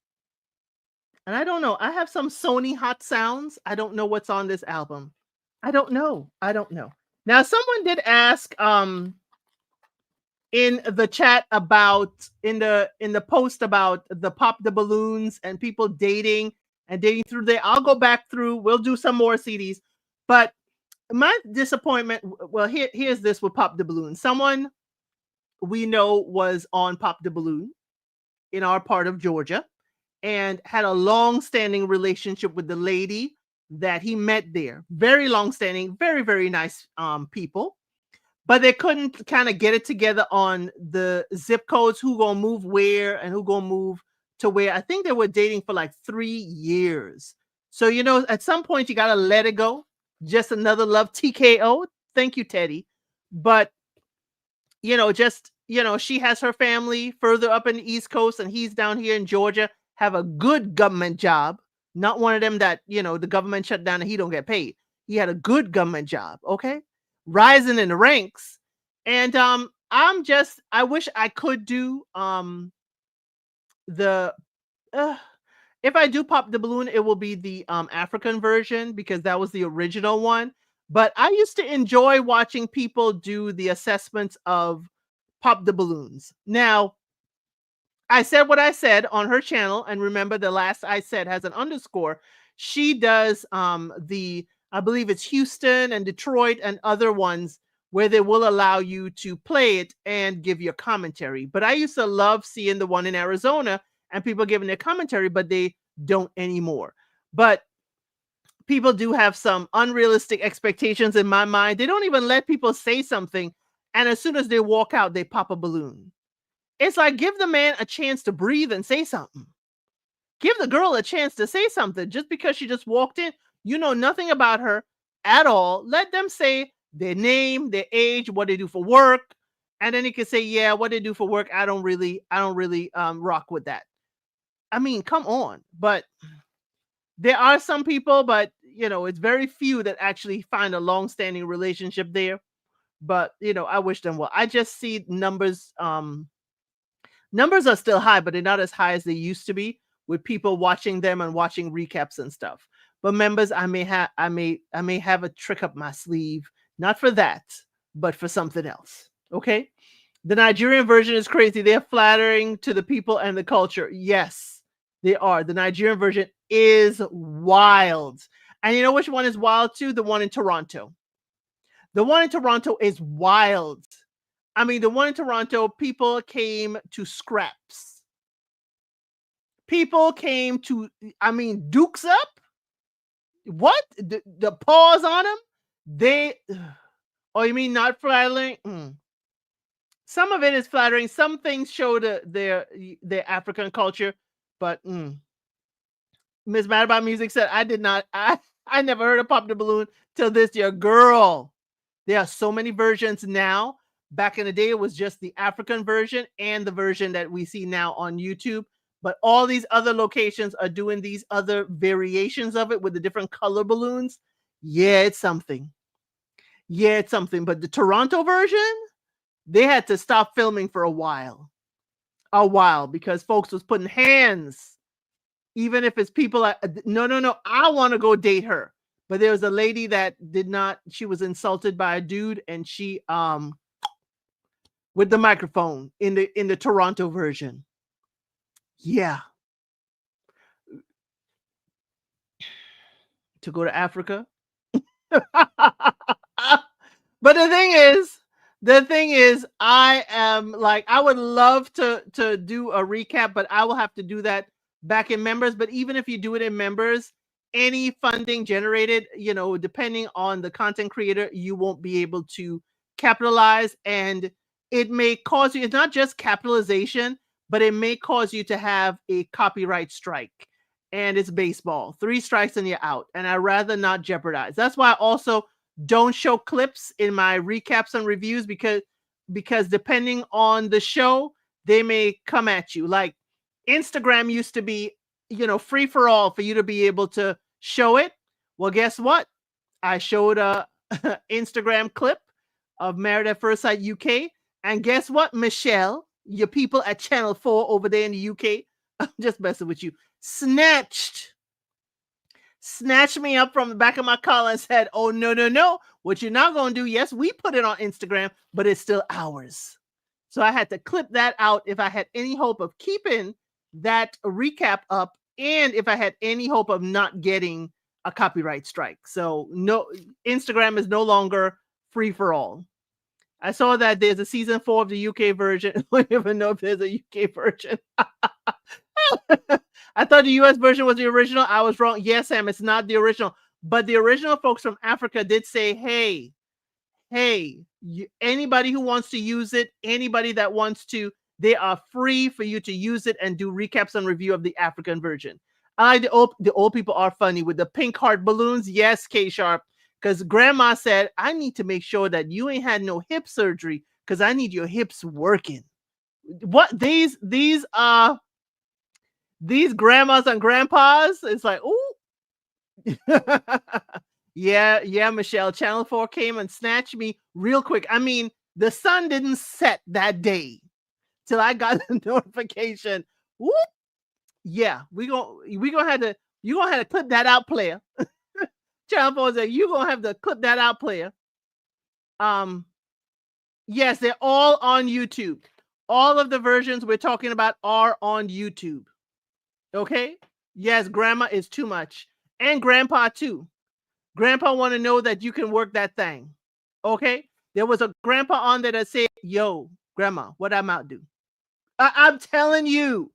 And I don't know. I have some Sony Hot Sounds. I don't know what's on this album. I don't know. Now, someone did ask in the chat about in the post about the Pop the Balloons and people dating through there. I'll go back through. We'll do some more CDs. But my disappointment, well, here's this with Pop the Balloon. Someone we know was on Pop the Balloon in our part of Georgia and had a long-standing relationship with the lady that he met there. Very long-standing, very, very nice people. But they couldn't kind of get it together on the zip codes, who gonna move where and who gonna move to where. I think they were dating for like 3 years. So, at some point you got to let it go. Just another love TKO. Thank you, Teddy. But, she has her family further up in the East Coast and he's down here in Georgia, have a good government job. Not one of them that, the government shut down and he don't get paid. He had a good government job. Okay. Rising in the ranks. And I wish I could do if I do Pop the Balloon, it will be the African version because that was the original one. But I used to enjoy watching people do the assessments of Pop the Balloons. Now, I said what I said on her channel, and remember the last I said has an underscore. She does I believe it's Houston and Detroit and other ones where they will allow you to play it and give you a commentary. But I used to love seeing the one in Arizona and people giving their commentary, but they don't anymore. But people do have some unrealistic expectations in my mind. They don't even let people say something. And as soon as they walk out, they pop a balloon. It's like, give the man a chance to breathe and say something. Give the girl a chance to say something. Just because she just walked in, you know nothing about her at all. Let them say their name, their age, what they do for work, and then you can say, yeah, what they do for work. I don't really rock with that. I mean, come on. But there are some people, but it's very few that actually find a long-standing relationship there. But I wish them well. I just see numbers are still high, but they're not as high as they used to be with people watching them and watching recaps and stuff. But members, I may have a trick up my sleeve, not for that, but for something else. Okay? The Nigerian version is crazy. They're flattering to the people and the culture. Yes, they are. The Nigerian version is wild. And you know which one is wild too? The one in Toronto. The one in Toronto is wild. I mean, the one in Toronto, people came to scraps. People came to, dukes up. What? The paws on them? They, oh, you mean not flattering? Some of it is flattering. Some things show their African culture, but Miss Mad About Music said, I never heard of Pop the Balloon till this year. Girl, there are so many versions now. Back in the day, it was just the African version and the version that we see now on YouTube. But all these other locations are doing these other variations of it with the different color balloons. Yeah, it's something. Yeah, it's something. But the Toronto version, they had to stop filming for a while. Because folks was putting hands, even if it's people like, no, I want to go date her. But there was a lady that did not, she was insulted by a dude, and she with the microphone in the Toronto version. Yeah. To go to Africa. But the thing is, I am like, I would love to do a recap, but I will have to do that back in members. But even if you do it in members, any funding generated, depending on the content creator, you won't be able to capitalize, and it may cause you, it's not just capitalization, but it may cause you to have a copyright strike. And it's baseball. 3 strikes and you're out. And I'd rather not jeopardize. That's why I also don't show clips in my recaps and reviews, because depending on the show, they may come at you. Like Instagram used to be, free for all for you to be able to show it. Well, guess what? I showed a Instagram clip of Married at First Sight UK. And guess what, Michelle? Your people at Channel 4 over there in the UK, I'm just messing with you, snatched me up from the back of my collar and said, oh, no. What you're not going to do, yes, we put it on Instagram, but it's still ours. So I had to clip that out if I had any hope of keeping that recap up, and if I had any hope of not getting a copyright strike. So no, Instagram is no longer free for all. I saw that there's a season 4 of the UK version. I don't even know if there's a UK version. I thought the US version was the original. I was wrong. Yes, Sam, it's not the original. But the original folks from Africa did say, hey, anybody who wants to use it, anybody that wants to, they are free for you to use it and do recaps and review of the African version. The old people are funny with the pink heart balloons. Yes, K Sharp. Because grandma said, I need to make sure that you ain't had no hip surgery, because I need your hips working. What these grandmas and grandpas, it's like, ooh. yeah, Michelle. Channel 4 came and snatched me real quick. I mean, the sun didn't set that day till I got the notification. Whoop. Yeah, you're gonna have to clip that out, player. Channel 4 said, you're gonna have to clip that out, player. Yes, they're all on YouTube. All of the versions we're talking about are on YouTube. Okay? Yes, grandma is too much. And grandpa too. Grandpa want to know that you can work that thing. Okay? There was a grandpa on there that said, yo, grandma, what I'm out do? I'm telling you,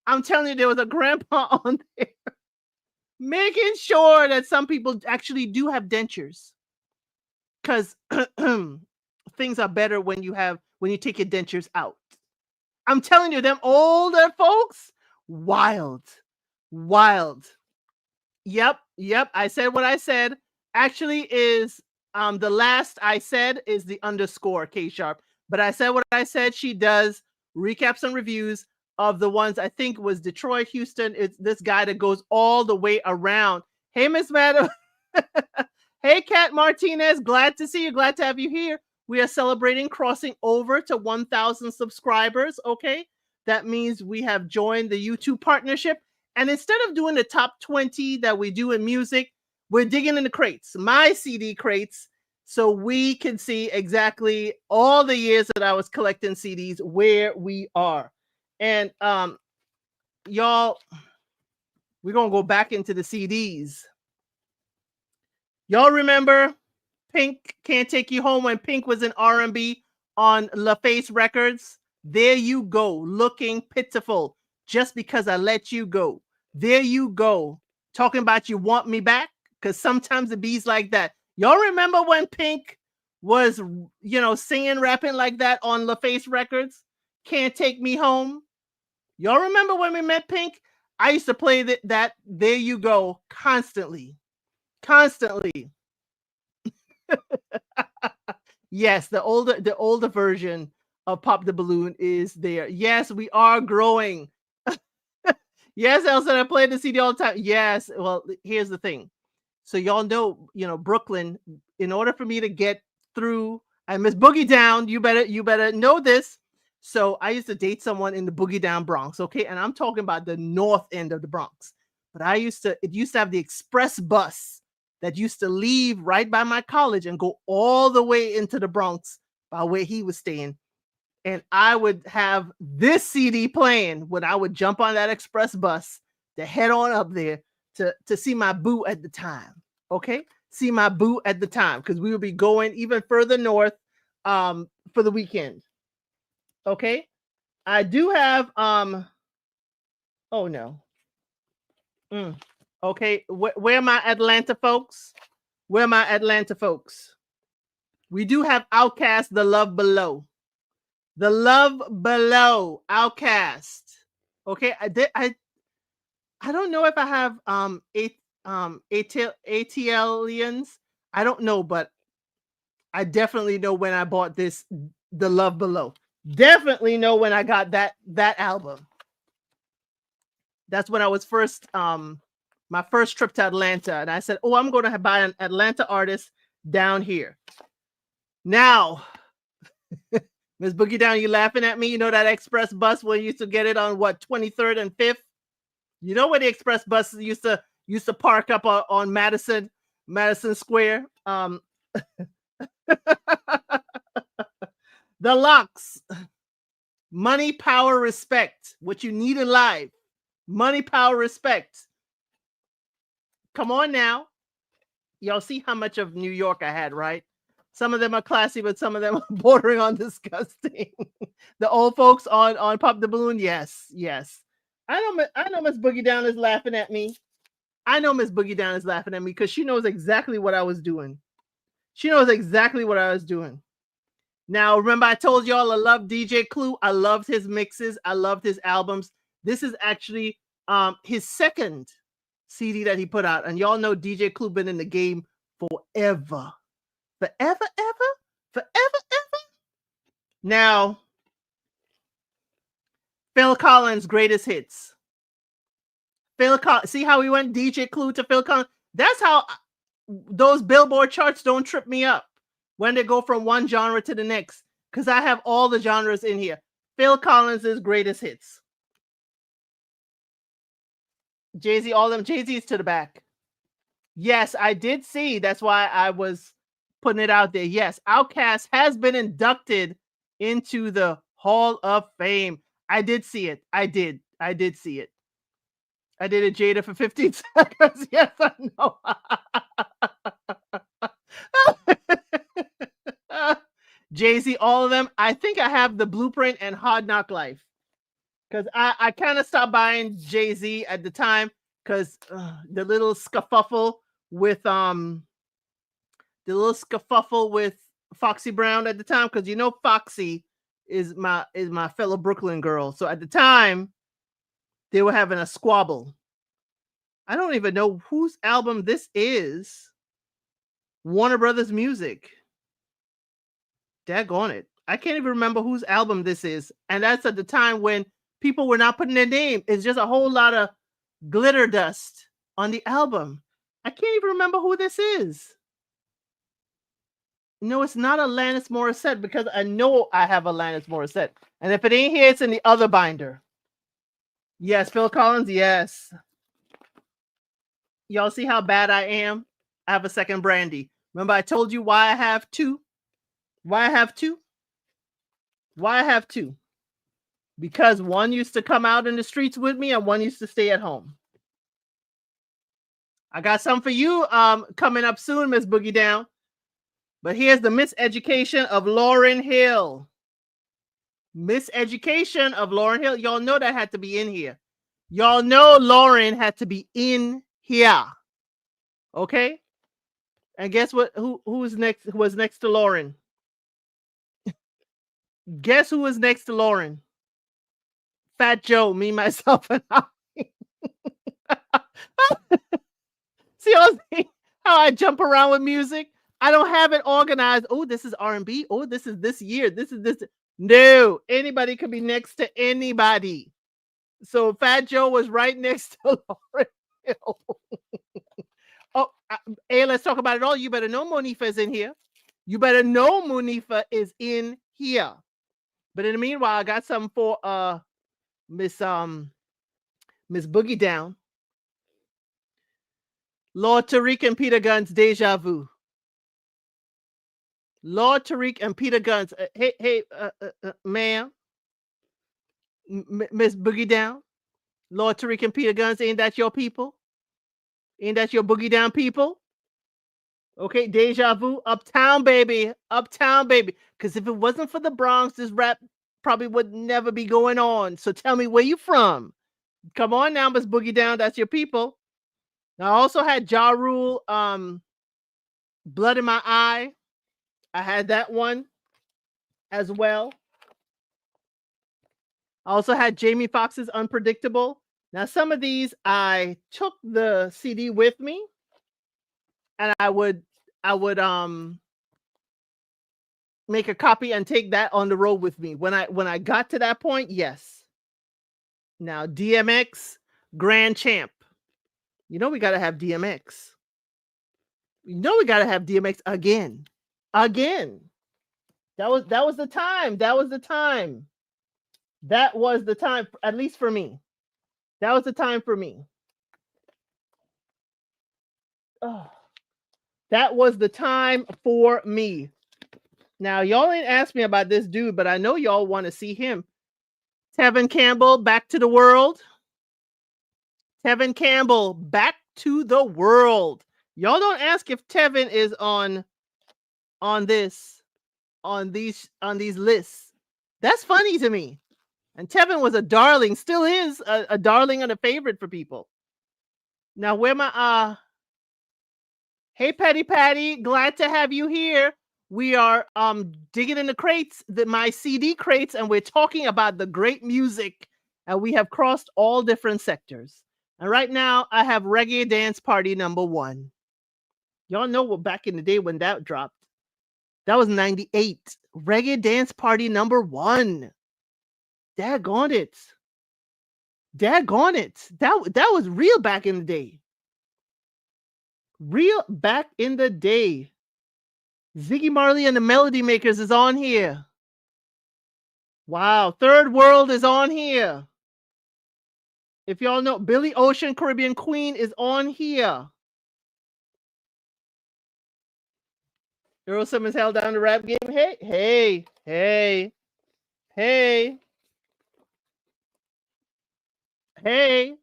there was a grandpa on there making sure that some people actually do have dentures. Because things are better when you take your dentures out. I'm telling you, them older folks, wild, wild. Yep, yep. I said what I said. Actually, is the last I said is the underscore K Sharp. But I said what I said. She does recaps and reviews of the ones I think was Detroit, Houston. It's this guy that goes all the way around. Hey, Miss Madam. Hey, Kat Martinez. Glad to see you. Glad to have you here. We are celebrating crossing over to 1,000 subscribers. Okay. That means we have joined the YouTube partnership. And instead of doing the top 20 that we do in music, we're digging in the crates, my CD crates, so we can see exactly all the years that I was collecting CDs, where we are. And y'all, we're going to go back into the CDs. Y'all remember Pink Can't Take You Home when Pink was in R&B on LaFace Records? There you go, looking pitiful just because I let you go. There you go, talking about you want me back, because sometimes it bees like that. Y'all remember when Pink was, singing, rapping like that on LaFace Records? Can't Take Me Home. Y'all remember when we met Pink? I used to play that There You Go constantly. Yes, the older version of Pop the Balloon is there. Yes, we are growing. Yes, Elsa, I play the CD all the time. Yes, well, here's the thing. So y'all know, Brooklyn, in order for me to get through, and Miss Boogie Down, you better know this. So I used to date someone in the Boogie Down Bronx, okay? And I'm talking about the north end of the Bronx. But it used to have the express bus that used to leave right by my college and go all the way into the Bronx by where he was staying. And I would have this CD playing when I would jump on that express bus to head on up there to see my boo at the time. Okay? See my boo at the time, because we would be going even further north for the weekend. Okay? I do have oh no. Okay, where are my Atlanta folks? Where are my Atlanta folks? We do have Outkast, The Love Below. The Love Below, Outkast. Okay, I don't know if I have ATLians. I don't know, but I definitely know when I bought this, The Love Below. Definitely know when I got that album. That's when I was first my first trip to Atlanta, and I said, "Oh, I'm going to buy an Atlanta artist down here." Now, Miss Boogie Down, you laughing at me? You know that express bus where you used to get it on what, 23rd and 5th? You know where the express buses used to park up on Madison Square? The Locks. Money, Power, Respect. What you need in life. Money, Power, Respect. Come on now. Y'all see how much of New York I had, right? Some of them are classy, but some of them are bordering on disgusting. The old folks on Pop the Balloon, yes. I know Miss Boogie Down is laughing at me. I know Miss Boogie Down is laughing at me because she knows exactly what I was doing. She knows exactly what I was doing. Now, remember I told y'all I love DJ Clue. I loved his mixes. I loved his albums. This is actually his second CD that he put out. And y'all know DJ Clue been in the game forever. Forever. Now, Phil Collins' greatest hits. Phil Collins, see how we went DJ Clue to Phil Collins? That's how those Billboard charts don't trip me up when they go from one genre to the next, because I have all the genres in here. Phil Collins' greatest hits. Jay-Z, all them Jay-Z's to the back. Yes, I did see. That's why I was putting it out there. Yes, Outkast has been inducted into the Hall of Fame. I did see it. I did see it. I did a Jada for 15 seconds. Yes, I know. Jay-Z, all of them. I think I have the Blueprint and Hard Knock Life, because I kind of stopped buying Jay-Z at the time because the little scuffle with Foxy Brown at the time, because Foxy is my fellow Brooklyn girl. So at the time, they were having a squabble. I don't even know whose album this is. Warner Brothers Music. Daggone it. I can't even remember whose album this is. And that's at the time when people were not putting their name. It's just a whole lot of glitter dust on the album. I can't even remember who this is. No, it's not Alanis Morissette because I know I have Alanis Morissette. And if it ain't here, it's in the other binder. Yes, Phil Collins, yes. Y'all see how bad I am? I have a second brandy. Remember I told you why I have two? Why I have two? Why I have two? Because one used to come out in the streets with me and one used to stay at home. I got some for you coming up soon, Miss Boogie Down. But here's the Miseducation of Lauryn Hill. Miseducation of Lauryn Hill. Y'all know that had to be in here. Y'all know Lauryn had to be in here. Okay? And guess what? Who was next? Who was next to Lauryn? Guess who was next to Lauryn? Fat Joe, me, myself, and I. See how I jump around with music? I don't have it organized. Oh, this is R&B. Oh, this is this year. This is this. No, anybody could be next to anybody. So Fat Joe was right next to Lauryn Hill. Oh, hey, let's talk about it all. You better know Monifa is in here. You better know Monifa is in here. But in the meanwhile, I got something for Miss Boogie Down. Lord Tariq and Peter Gunn's Deja Vu. Lord Tariq and Peter Guns. Hey, ma'am, Miss Boogie Down. Lord Tariq and Peter Guns. Ain't that your people? Ain't that your Boogie Down people? Okay, Deja Vu, Uptown baby, Uptown baby. Because if it wasn't for the Bronx, this rap probably would never be going on. So tell me where you from. Come on now, Miss Boogie Down. That's your people. Now, I also had Ja Rule, Blood in My Eye. I had that one as well. I also had Jamie Foxx's Unpredictable. Now, some of these I took the CD with me, and I would make a copy and take that on the road with me. When I got to that point, yes. Now, DMX, Grand Champ. You know we gotta have DMX. You know we gotta have DMX again. Again. That was the time. That was the time. That was the time, at least for me. That was the time for me. Oh, that was the time for me. Now, y'all ain't asked me about this dude, but I know y'all want to see him. Tevin Campbell, Back to the World. Tevin Campbell, Back to the World. Y'all don't ask if Tevin is on these lists. That's funny to me. And Tevin was a darling, still is a darling and a favorite for people. Now, where my hey Petty Patty, glad to have you here. We are digging in the crates, my CD crates, and we're talking about the great music, and we have crossed all different sectors. And right now, I have Reggae Dance Party #1. Y'all know what back in the day when that dropped. That was 98. Reggae Dance Party #1. Daggone it. Daggone it. That was real back in the day. Real back in the day. Ziggy Marley and the Melody Makers is on here. Wow. Third World is on here. If y'all know, Billy Ocean, Caribbean Queen is on here. Earl Simmons held down the rap game. Hey, hey, hey, hey, hey.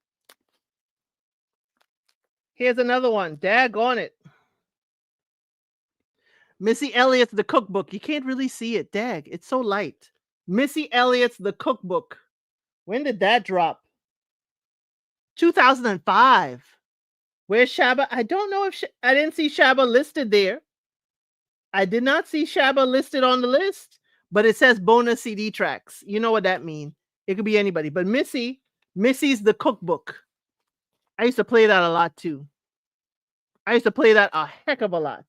Here's another one. Daggone it. Missy Elliott's The Cookbook. You can't really see it. Dag, it's so light. Missy Elliott's The Cookbook. When did that drop? 2005. Where's Shabba? I don't know if I didn't see Shabba listed there. I did not see Shabba listed on the list. but it says bonus CD tracks. You know what that means. It could be anybody. But Missy's the cookbook. I used to play that a lot too. I used to play that a heck of a lot.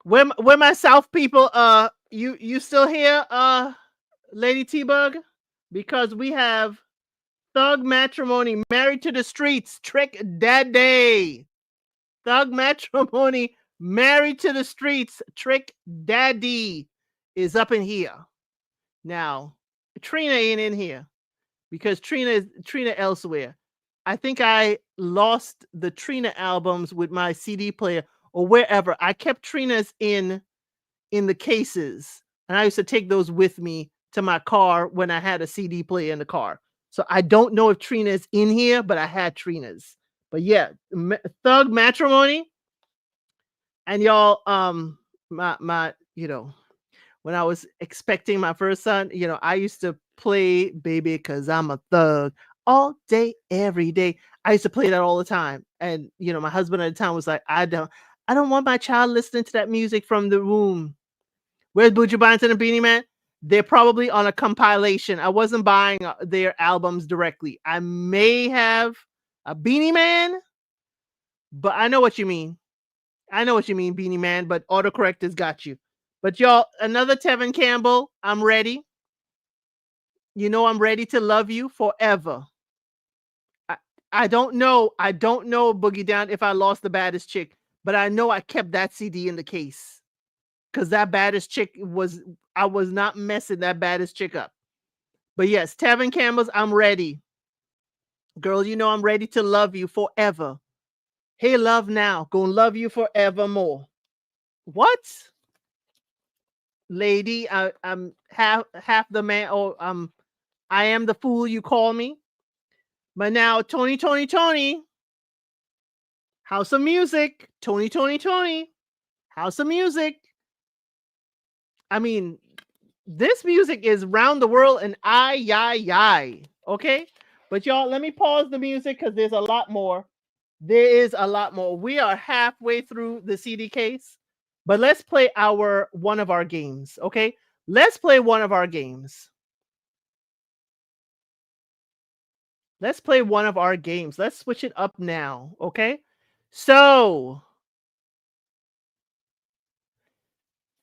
Where my South people, you still here, Lady T-Bug? Because we have Thug Matrimony, Married to the Streets, Trick Daddy. Thug Matrimony, Married to the Streets, Trick Daddy is up in here. Now, Trina ain't in here because Trina is Trina elsewhere. I think I lost the Trina albums with my CD player or wherever. I kept Trina's in the cases, and I used to take those with me to my car when I had a CD player in the car. So I don't know if Trina's in here, but I had Trina's. But yeah, Thug Matrimony, and y'all, my, when I was expecting my first son, I used to play Baby 'Cause I'm a Thug all day, every day. I used to play that all the time. And, my husband at the time was like, I don't want my child listening to that music from the womb. Where's Buju Banton and Beanie Man? They're probably on a compilation. I wasn't buying their albums directly. I may have a Beanie Man, but I know what you mean. I know what you mean, Beanie Man, but autocorrect has got you. But y'all, another Tevin Campbell. I'm ready. I'm ready to love you forever. I don't know. I don't know, Boogie Down, if I lost the baddest chick, but I know I kept that CD in the case. Because that baddest chick I was not messing that baddest chick up. But yes, Tevin Campbell's I'm ready. Girl, I'm ready to love you forever. Hey, love now. Gonna love you forevermore. What? Lady, I'm half the man. I am the fool you call me. But now, Tony. House of Music. Tony. House of Music. I mean, this music is round the world and I. Okay? But y'all, let me pause the music because there's a lot more. There is a lot more. We are halfway through the CD case, but let's play one of our games. Okay? Let's play one of our games. Let's play one of our games. Let's switch it up now. Okay? So,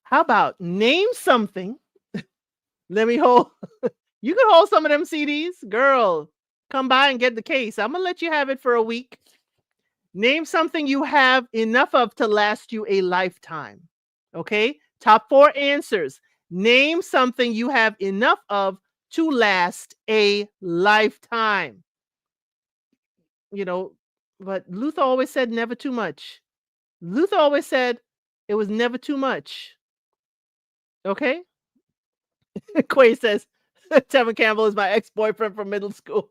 how about name something? Let me hold. You can hold some of them CDs. Girl, come by and get the case. I'm going to let you have it for a week. Name something you have enough of to last you a lifetime. Okay? Top 4 answers. Name something you have enough of to last a lifetime. But Luther always said never too much. Luther always said it was never too much. Okay? Quay says, Tevin Campbell is my ex-boyfriend from middle school.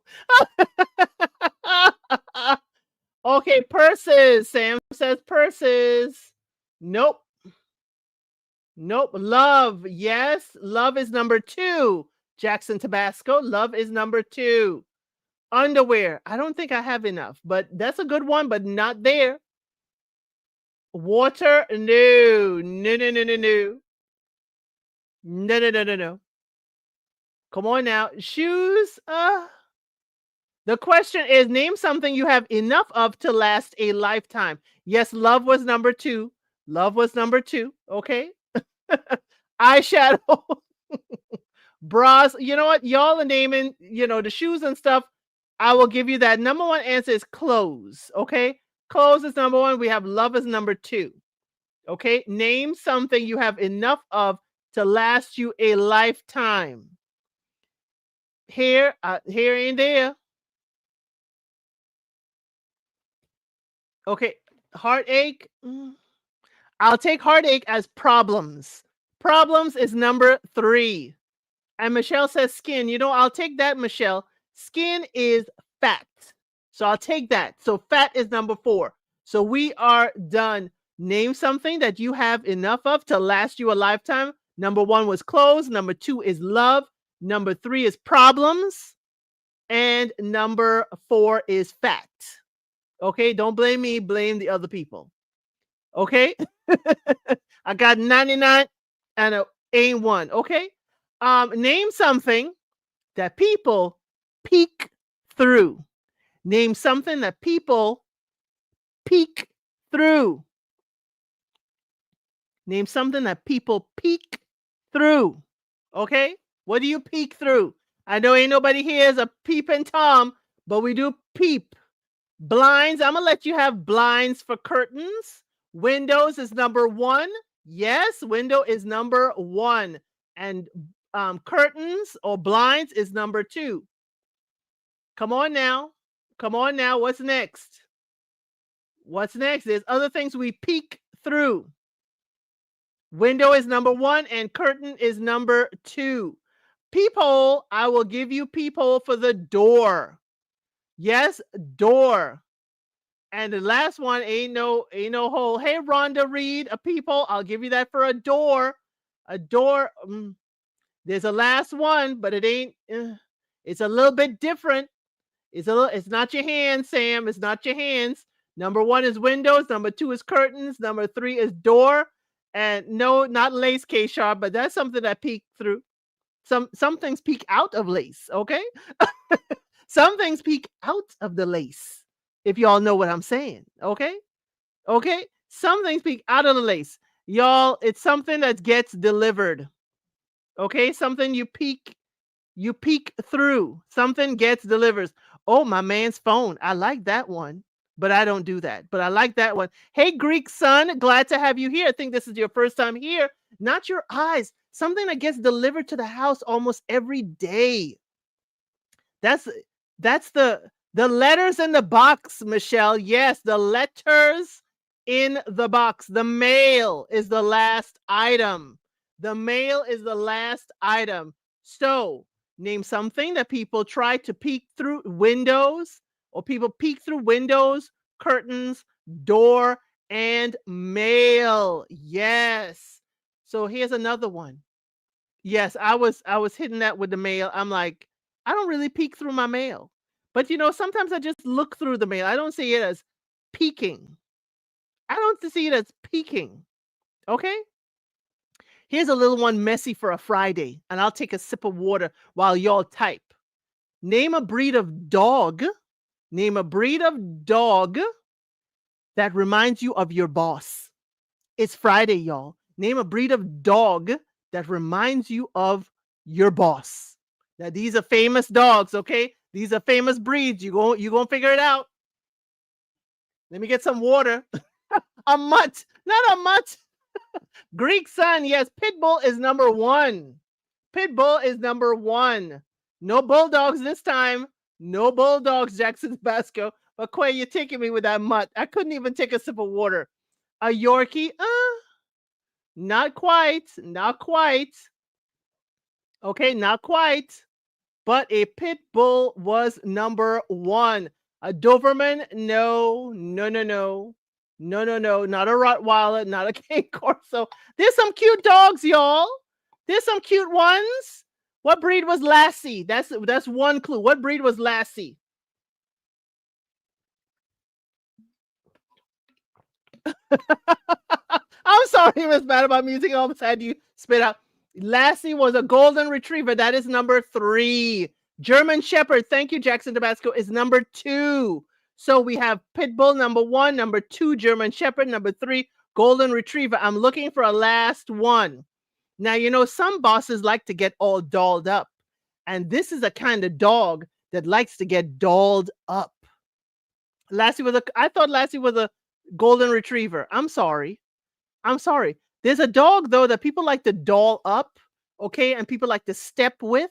Okay, purses. Sam says purses. Nope. Love. Yes. Love is number 2. Jackson Tabasco. Love is number 2. Underwear. I don't think I have enough, but that's a good one, but not there. Water. No. No. Come on now. Shoes. The question is, name something you have enough of to last a lifetime. Yes, love was number 2. Okay. Eyeshadow. Bras. You know what? Y'all are naming, the shoes and stuff. I will give you that. Number 1 answer is clothes. Okay. Clothes is number 1. We have love as number 2. Okay. Name something you have enough of to last you a lifetime. Here ain't there. Okay, heartache. I'll take heartache as problems. Problems is number 3. And Michelle says skin. I'll take that, Michelle. Skin is fat. So I'll take that. So fat is number 4. So we are done. Name something that you have enough of to last you a lifetime. Number 1 was clothes. Number 2 is love. Number 3 is problems. And number 4 is fat. Okay, don't blame me, blame the other people. Okay? I got 99 and a ain't one. Okay? Name something that people peek through. Name something that people peek through. Name something that people peek through. Okay? What do you peek through? I know ain't nobody here is a peeping Tom, but we do peep. Blinds, I'm gonna let you have blinds for curtains. Windows is number one. Yes, window is number one. And curtains or blinds is number two. Come on now. Come on now. What's next? What's next? There's other things we peek through. Window is number one and curtain is number two. Peephole, I will give you peephole for the door. Yes, door. And the last one ain't no hole. Hey, Rhonda Reed, a peephole. I'll give you that for a door. A door. There's a last one, but it ain't. It's a little bit different. It's not your hands, Sam. It's not your hands. Number one is windows. Number two is curtains. Number three is door. And no, not lace, K-Sharp, but that's something that peek through. Some things peek out of lace. Okay. Some things peek out of the lace. If y'all know what I'm saying. Okay. Okay. Some things peek out of the lace. Y'all, it's something that gets delivered. Okay. Something you peek through. Something gets delivered. Oh, my man's phone. I like that one, but I don't do that. But I like that one. Hey, Greek son, glad to have you here. I think this is your first time here. Not your eyes. Something that gets delivered to the house almost every day. That's the letters in the box, Michelle. Yes, the letters in the box. The mail is the last item. The mail is the last item. So name something that people try to peek through windows, or people peek through windows, curtains, door, and mail. Yes. So here's another one. Yes, I was hitting that with the mail. I'm like, I don't really peek through my mail. But sometimes I just look through the mail. I don't see it as peeking. I don't see it as peeking. Okay? Here's a little one messy for a Friday, and I'll take a sip of water while y'all type. Name a breed of dog. Name a breed of dog that reminds you of your boss. It's Friday, y'all. Name a breed of dog that reminds you of your boss. Now, these are famous dogs, okay? These are famous breeds. You gonna figure it out. Let me get some water. A mutt, not a mutt. Greek son, yes. Pitbull is number one. Pitbull is number one. No bulldogs this time. No bulldogs, Jackson Basco. But Quay, you're taking me with that mutt. I couldn't even take a sip of water. A Yorkie, not quite. Not quite. Okay, not quite. But a pit bull was number one. A Doberman, no. Not a Rottweiler, not a Cane Corso. There's some cute dogs, y'all. There's some cute ones. What breed was Lassie? That's one clue. What breed was Lassie? I'm sorry, Miss Bad About Music. All of a sudden you spit out. Lassie was a golden retriever. That is number three. German Shepherd, thank you, Jackson Tabasco, is number two. So we have Pitbull, number one, number two, German Shepherd, number three, golden retriever. I'm looking for a last one. Now, some bosses like to get all dolled up. And this is a kind of dog that likes to get dolled up. I thought Lassie was a golden retriever. I'm sorry. There's a dog, though, that people like to doll up, okay? And people like to step with.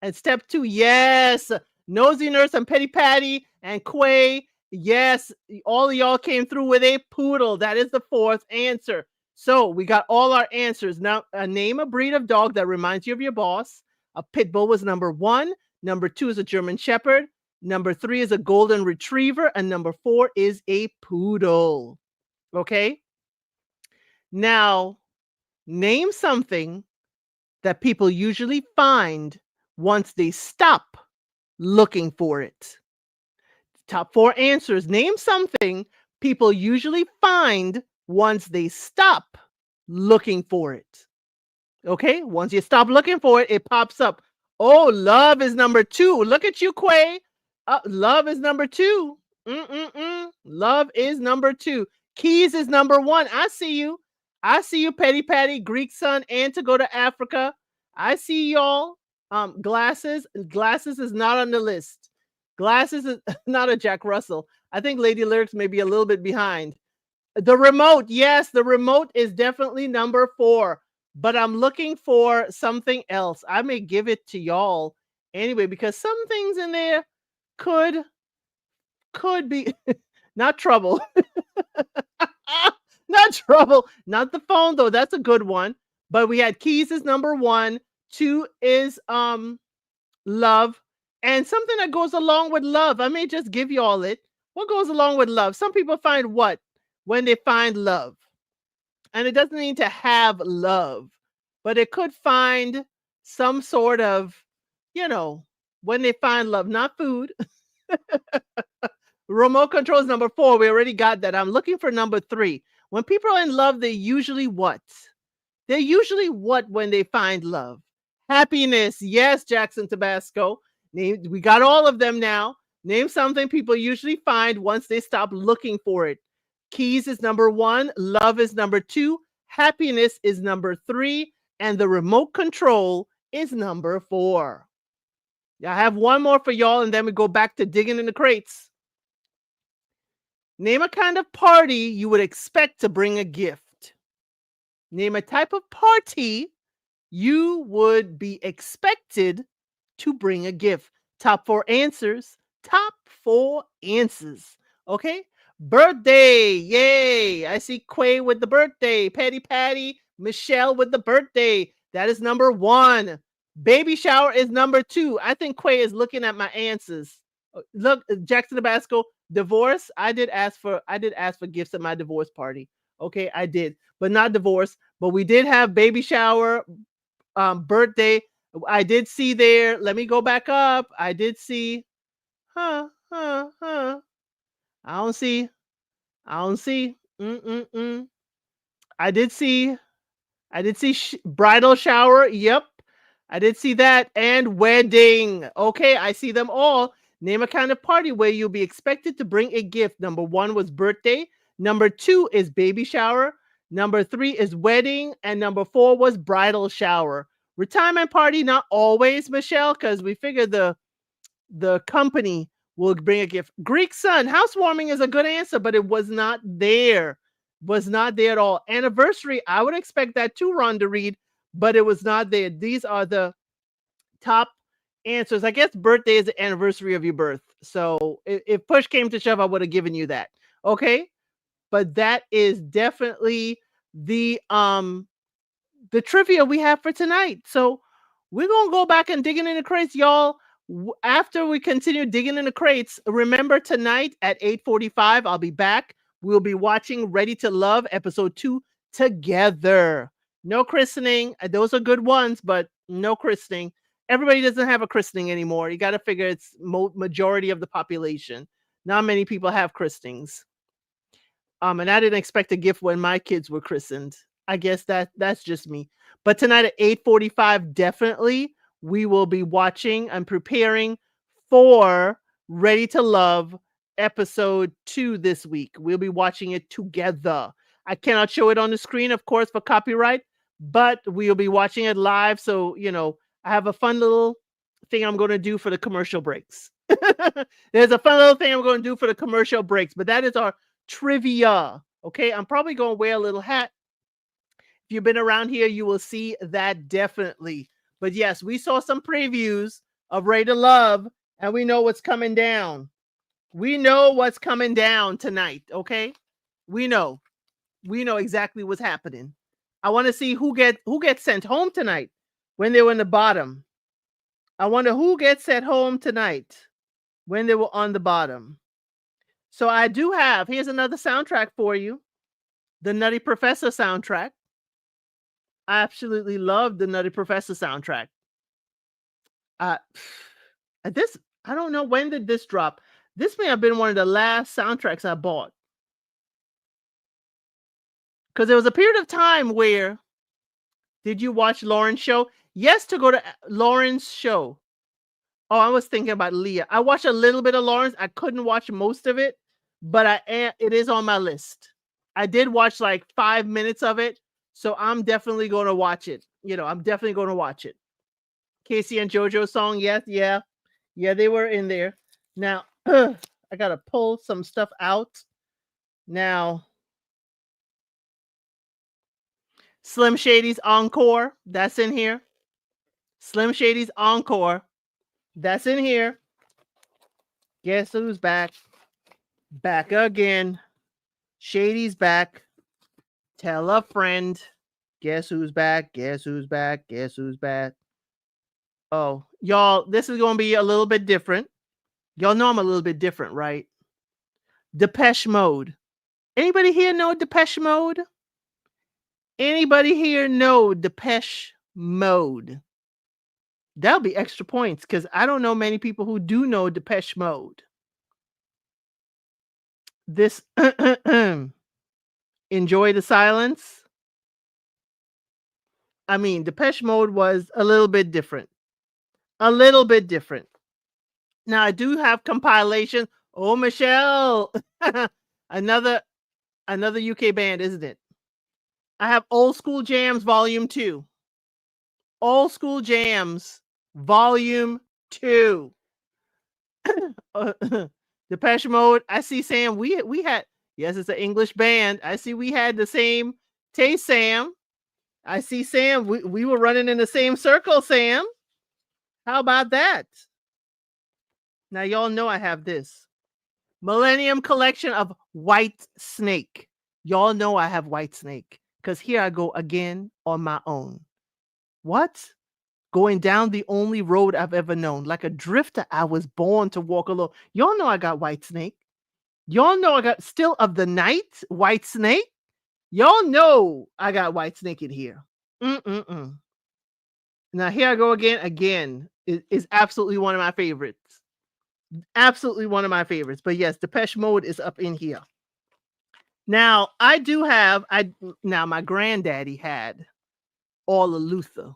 And step two, yes, Nosy Nurse and Petty Patty and Quay. Yes, all of y'all came through with a poodle. That is the fourth answer. So we got all our answers. Now, name a breed of dog that reminds you of your boss. A pit bull was number one. Number two is a German Shepherd. Number three is a golden retriever. And number four is a poodle. Okay? Now, name something that people usually find once they stop looking for it. Top 4 answers. Name something people usually find once they stop looking for it. Okay, once you stop looking for it, it pops up. Oh, love is number 2. Look at you, Quay. Love is number 2. Love is number 2. Keys is number 1. I see you. I see you, Petty Patty, Greek Son, and to go to Africa. I see y'all. Glasses. Glasses is not on the list. Glasses is not a Jack Russell. I think Lady Lyrics may be a little bit behind. The remote. Yes, the remote is definitely number 4. But I'm looking for something else. I may give it to y'all anyway because some things in there could be not trouble. Not trouble. Not the phone though. That's a good one. But we had keys is number 1. 2 is love. And something that goes along with love. I may just give you all it. What goes along with love? Some people find what when they find love. And it doesn't need to have love, but it could find some sort of, when they find love, not food. Remote control is number 4. We already got that. I'm looking for number 3. When people are in love, they usually what? They're usually what when they find love? Happiness. Yes, Jackson Tabasco. We got all of them now. Name something people usually find once they stop looking for it. Keys is number 1. Love is number 2. Happiness is number 3. And the remote control is number 4. I have one more for y'all, and then we go back to digging in the crates. Name a kind of party you would expect to bring a gift. Name a type of party you would be expected to bring a gift. Top 4 answers. Top 4 answers. Okay? Birthday. Yay. I see Quay with the birthday. Patty, Michelle with the birthday. That is number 1. Baby shower is number 2. I think Quay is looking at my answers. Look, Jackson Tabasco, divorce. I did ask for gifts at my divorce party. Okay, I did, but not divorce. But we did have baby shower, birthday. I did see there. Let me go back up. I did see. I don't see. I did see. Bridal shower. Yep. I did see that. And wedding. Okay, I see them all. Name a kind of party where you'll be expected to bring a gift. Number 1 was birthday. Number 2 is baby shower. Number 3 is wedding. And number 4 was bridal shower. Retirement party, not always, Michelle, because we figured the company will bring a gift. Greek Son, housewarming is a good answer, but it was not there. Was not there at all. Anniversary, I would expect that too, Rhonda Reed, but it was not there. These are the top answers. I guess birthday is the anniversary of your birth. So if push came to shove, I would have given you that. Okay. But that is definitely the trivia we have for tonight. So we're going to go back and digging in the crates, y'all. After we continue digging in the crates, remember tonight at 8:45, I'll be back. We'll be watching Ready to Love episode 2 together. No christening. Those are good ones, but no christening. Everybody doesn't have a christening anymore. You got to figure it's majority of the population. Not many people have christenings. And I didn't expect a gift when my kids were christened. I guess that's just me. But tonight at 8:45, definitely we will be watching and preparing for Ready to Love episode 2 this week. We'll be watching it together. I cannot show it on the screen, of course, for copyright, but we'll be watching it live. So, I have a fun little thing I'm going to do for the commercial breaks. There's a fun little thing I'm going to do for the commercial breaks, but that is our trivia. Okay, I'm probably going to wear a little hat. If you've been around here, you will see that definitely. But yes, we saw some previews of Ready to Love, and we know what's coming down. We know what's coming down tonight, okay? We know exactly what's happening. I want to see who gets sent home tonight when they were in the bottom. I wonder who gets sent home tonight when they were on the bottom. So I do have, here's another soundtrack for you. The Nutty Professor soundtrack. I absolutely love the Nutty Professor soundtrack. I don't know, when did this drop? This may have been one of the last soundtracks I bought. Because there was a period of time where, did you watch Lauren's show? Yes, to go to Lauren's show. Oh, I was thinking about Leah. I watched a little bit of Lawrence. I couldn't watch most of it, but it is on my list. I did watch like 5 minutes of it, so I'm definitely going to watch it. I'm definitely going to watch it. Casey and JoJo song, yes, yeah, they were in there. Now, I gotta pull some stuff out. Now, Slim Shady's Encore, that's in here. Slim Shady's Encore, that's in here. Guess who's back? Back again. Shady's back. Tell a friend. Guess who's back? Guess who's back? Guess who's back? Oh, y'all, this is going to be a little bit different. Y'all know I'm a little bit different, right? Depeche Mode. Anybody here know Depeche Mode? Anybody here know Depeche Mode? That'll be extra points because I don't know many people who do know Depeche Mode. This Enjoy the Silence. I mean, Depeche Mode was a little bit different. A little bit different. Now, I do have compilation. Oh, Michelle. Another UK band, isn't it? I have Old School Jams Volume 2. Old School Jams Volume 2. Depeche Mode. I see, Sam. We had, yes, it's an English band. I see we had the same taste, Sam. I see, Sam. We were running in the same circle, Sam. How about that? Now, y'all know I have this Millennium Collection of White Snake. Y'all know I have White Snake because here I go again on my own. What? Going down the only road I've ever known. Like a drifter, I was born to walk alone. Y'all know I got White Snake. Y'all know I got Still of the Night, White Snake. Y'all know I got White Snake in here. Now here I go again. Again, is absolutely one of my favorites. Absolutely one of my favorites. But yes, Depeche Mode is up in here. Now, I do have, now my granddaddy had all of Luther.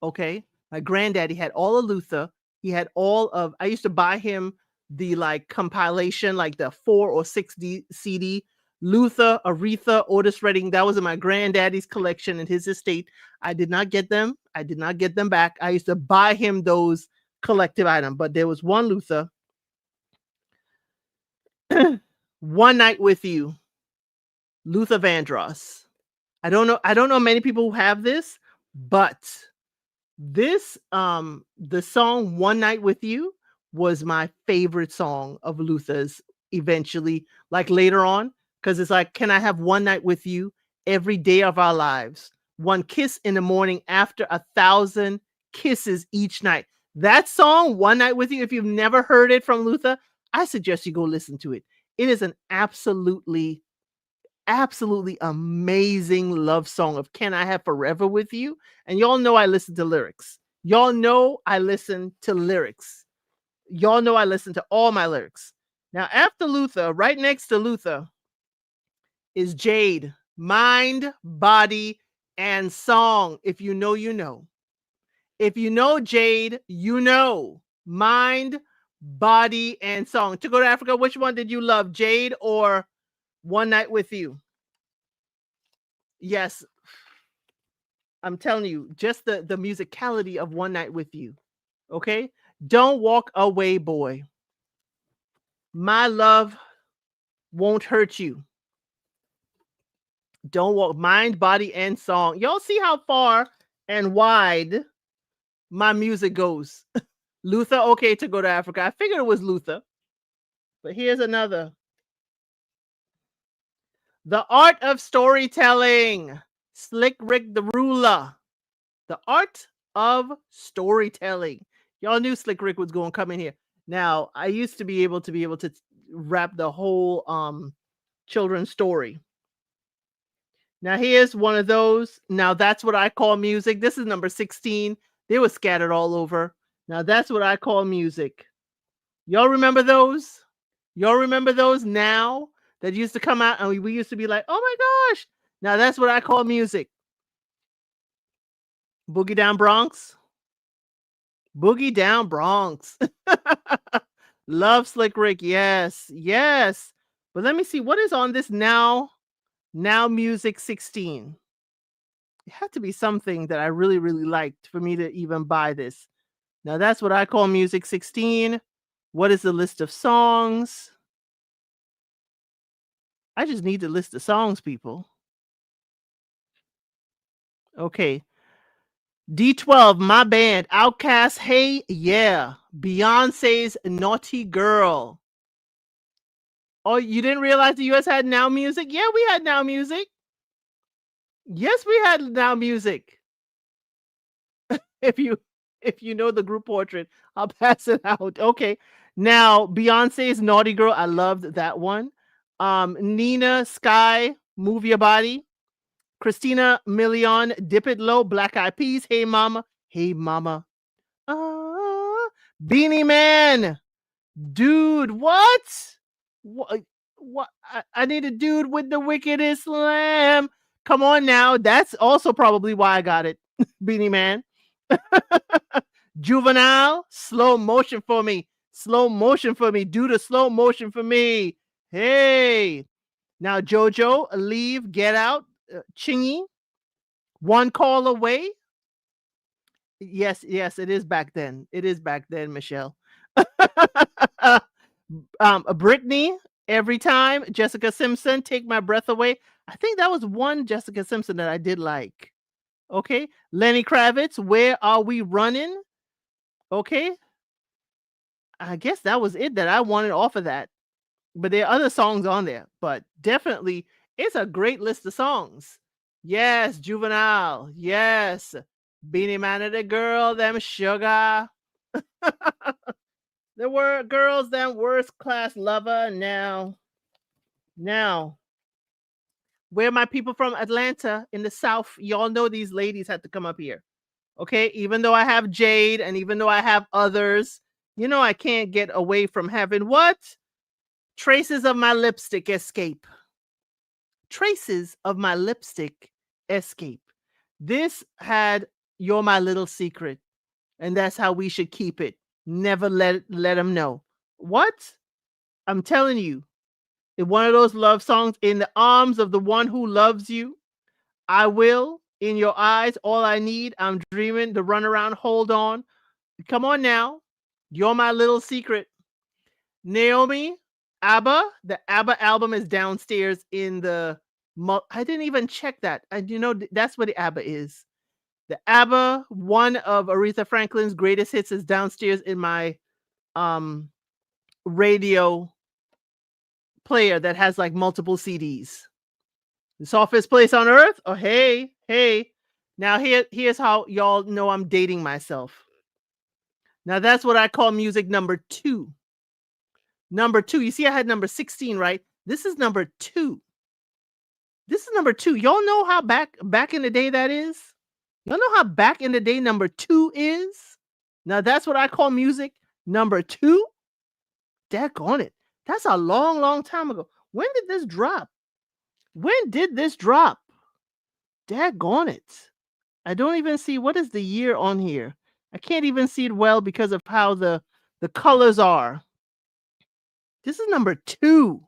Okay? My granddaddy had all of Luther. He had all of, I used to buy him the like compilation, like the 4 or 6 CD, Luther, Aretha, Otis Redding. That was in my granddaddy's collection in his estate. I did not get them. I did not get them back. I used to buy him those collective items, but there was one Luther. One Night with You, Luther Vandross. I don't know many people who have this, but this the song One Night with You was my favorite song of Luther's eventually, like later on, because it's like, can I have one night with you every day of our lives? One kiss in the morning after 1,000 kisses each night. That song, One Night with You, if you've never heard it from Luther, I suggest you go listen to it. It is an absolutely amazing love song of Can I Have Forever with You? And y'all know I listen to lyrics. Y'all know I listen to lyrics. Y'all know I listen to all my lyrics. Now, after Luther, right next to Luther, is Jade, Mind, Body, and Song. If you know, you know. If you know Jade, you know Mind, Body, and Song. To Go to Africa, which one did you love, Jade or One Night with You? Yes. I'm telling you, just the musicality of One Night with You. Okay? Don't Walk Away, Boy. My Love Won't Hurt You. Don't Walk, Mind, Body, and Song. Y'all see how far and wide my music goes. Luther, okay, To Go to Africa. I figured it was Luther. But here's another. The Art of Storytelling. Slick Rick the Ruler. The Art of Storytelling. Y'all knew Slick Rick was going to come in here. Now, I used to be able to wrap the whole children's story. Now, here's one of those. Now, that's what I call music. This is number 16. They were scattered all over. Now, that's what I call music. Y'all remember those? Y'all remember those now that used to come out and we used to be like, oh my gosh. Now that's what I call music. Boogie Down Bronx. Boogie Down Bronx. Love Slick Rick. Yes. Yes. But let me see what is on this now music 16. It had to be something that I really, really liked for me to even buy this. Now that's what I call music 16. What is the list of songs? I just need the list of songs, people. Okay. D12, my band, Outkast, Hey Yeah, Beyonce's Naughty Girl. Oh, you didn't realize the US had Now Music? Yeah, we had Now Music. Yes, we had Now Music. If you know the group portrait, I'll pass it out. Okay. Now, Beyonce's Naughty Girl, I loved that one. Nina Sky, Move Your Body. Christina Milian, Dip It Low, Black Eyed Peas, Hey Mama, Hey Mama. Beanie Man, dude, what? What? What? I need a dude with the wickedest slam. Come on now, that's also probably why I got it. Beanie Man. Juvenile, slow motion for me. Slow motion for me. Do the slow motion for me. Hey. Now, JoJo, Leave, Get Out, Chingy, One Call Away. Yes, yes, it is back then. It is back then, Michelle. Britney, Every Time, Jessica Simpson, Take My Breath Away. I think that was one Jessica Simpson that I did like. Okay. Lenny Kravitz, Where Are We Running? Okay. I guess that was it that I wanted off of that. But there are other songs on there, but definitely it's a great list of songs. Yes, Juvenile. Yes. Beanie Man and the Girl, them sugar. There were girls, them worst class lover. Now, where my people from Atlanta in the South, y'all know these ladies had to come up here. Okay, even though I have Jade and even though I have others, I can't get away from having what? Traces of My Lipstick Escape. Traces of My Lipstick Escape. This had You're My Little Secret, and that's how we should keep it. Never let them know. What? I'm telling you, in one of those love songs, In the Arms of the One Who Loves You, I Will, In Your Eyes, All I Need, I'm Dreaming, The Runaround, Hold On. Come on now. You're My Little Secret. Naomi, ABBA, the ABBA album is downstairs in the. I didn't even check that. And that's what the ABBA is. The ABBA, one of Aretha Franklin's greatest hits, is downstairs in my radio player that has like multiple CDs. The softest place on earth? Oh, hey. Now here's how y'all know I'm dating myself. Now that's what I call music number 2. Number 2. You see, I had number 16, right? This is number 2. This is number 2. Y'all know how back in the day that is? Y'all know how back in the day number 2 is? Now that's what I call music number 2. Daggone it. That's a long, long time ago. When did this drop? Daggone it. I don't even see what is the year on here. I can't even see it well because of how the colors are. This is number 2.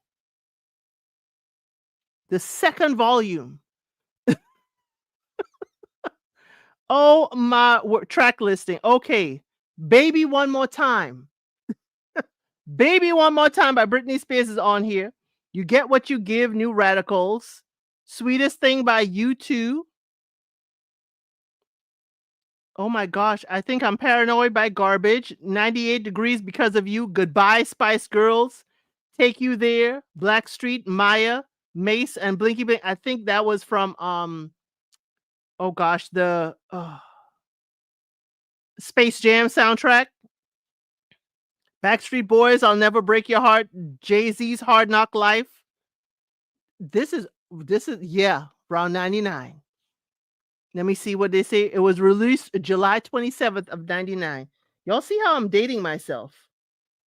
The second volume. Oh my track listing. Okay. Baby One More Time. Baby One More Time by Britney Spears is on here. You Get What You Give, New Radicals. Sweetest Thing by U2. Oh my gosh, I Think I'm Paranoid by Garbage. 98 Degrees Because of You. Goodbye, Spice Girls. Take You There. Blackstreet, Maya, Mace, and Blinky Blink. I think that was from oh gosh, the Space Jam soundtrack. Backstreet Boys, I'll Never Break Your Heart. Jay-Z's Hard Knock Life. This is around 99. Let me see what they say. It was released July 27th of 99. Y'all see how I'm dating myself?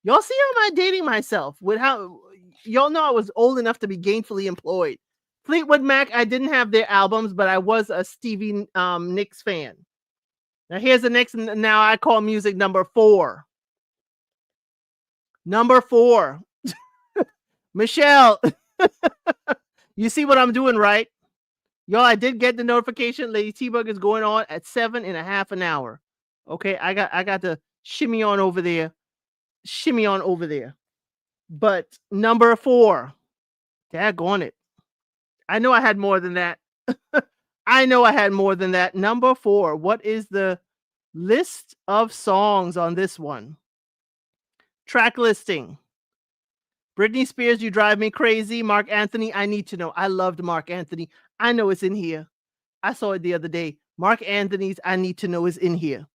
Y'all see how am I dating myself with how y'all know I was old enough to be gainfully employed. Fleetwood Mac, I didn't have their albums, but I was a Stevie Nicks fan. Now here's the next. Now I call music number 4. Number 4, Michelle. You see what I'm doing, right? Y'all, I did get the notification. Lady T-Bug is going on at 7.5 an hour. Okay, I got to shimmy on over there. Shimmy on over there. But number 4, daggone it. I know I had more than that. I know I had more than that. Number 4, what is the list of songs on this one? Track listing. Britney Spears, You Drive Me Crazy. Mark Anthony, I Need to Know. I loved Mark Anthony. I know it's in here. I saw it the other day. Mark Anthony's I Need to Know is in here.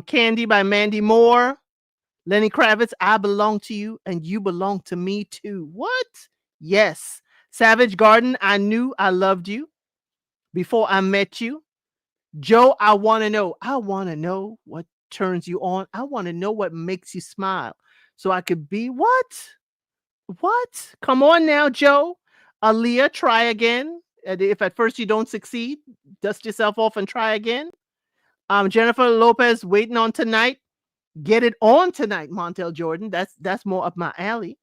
Candy by Mandy Moore. Lenny Kravitz, I Belong to You and You Belong to Me Too. What? Yes. Savage Garden, I Knew I Loved You Before I Met You. Joe, I Want to Know. I want to know what turns you on. I want to know what makes you smile. So I could be what? What? Come on now, Joe. Aaliyah, Try Again. And if at first you don't succeed, dust yourself off and try again. Jennifer Lopez, Waiting on Tonight. Get It On Tonight, Montel Jordan. That's more up my alley.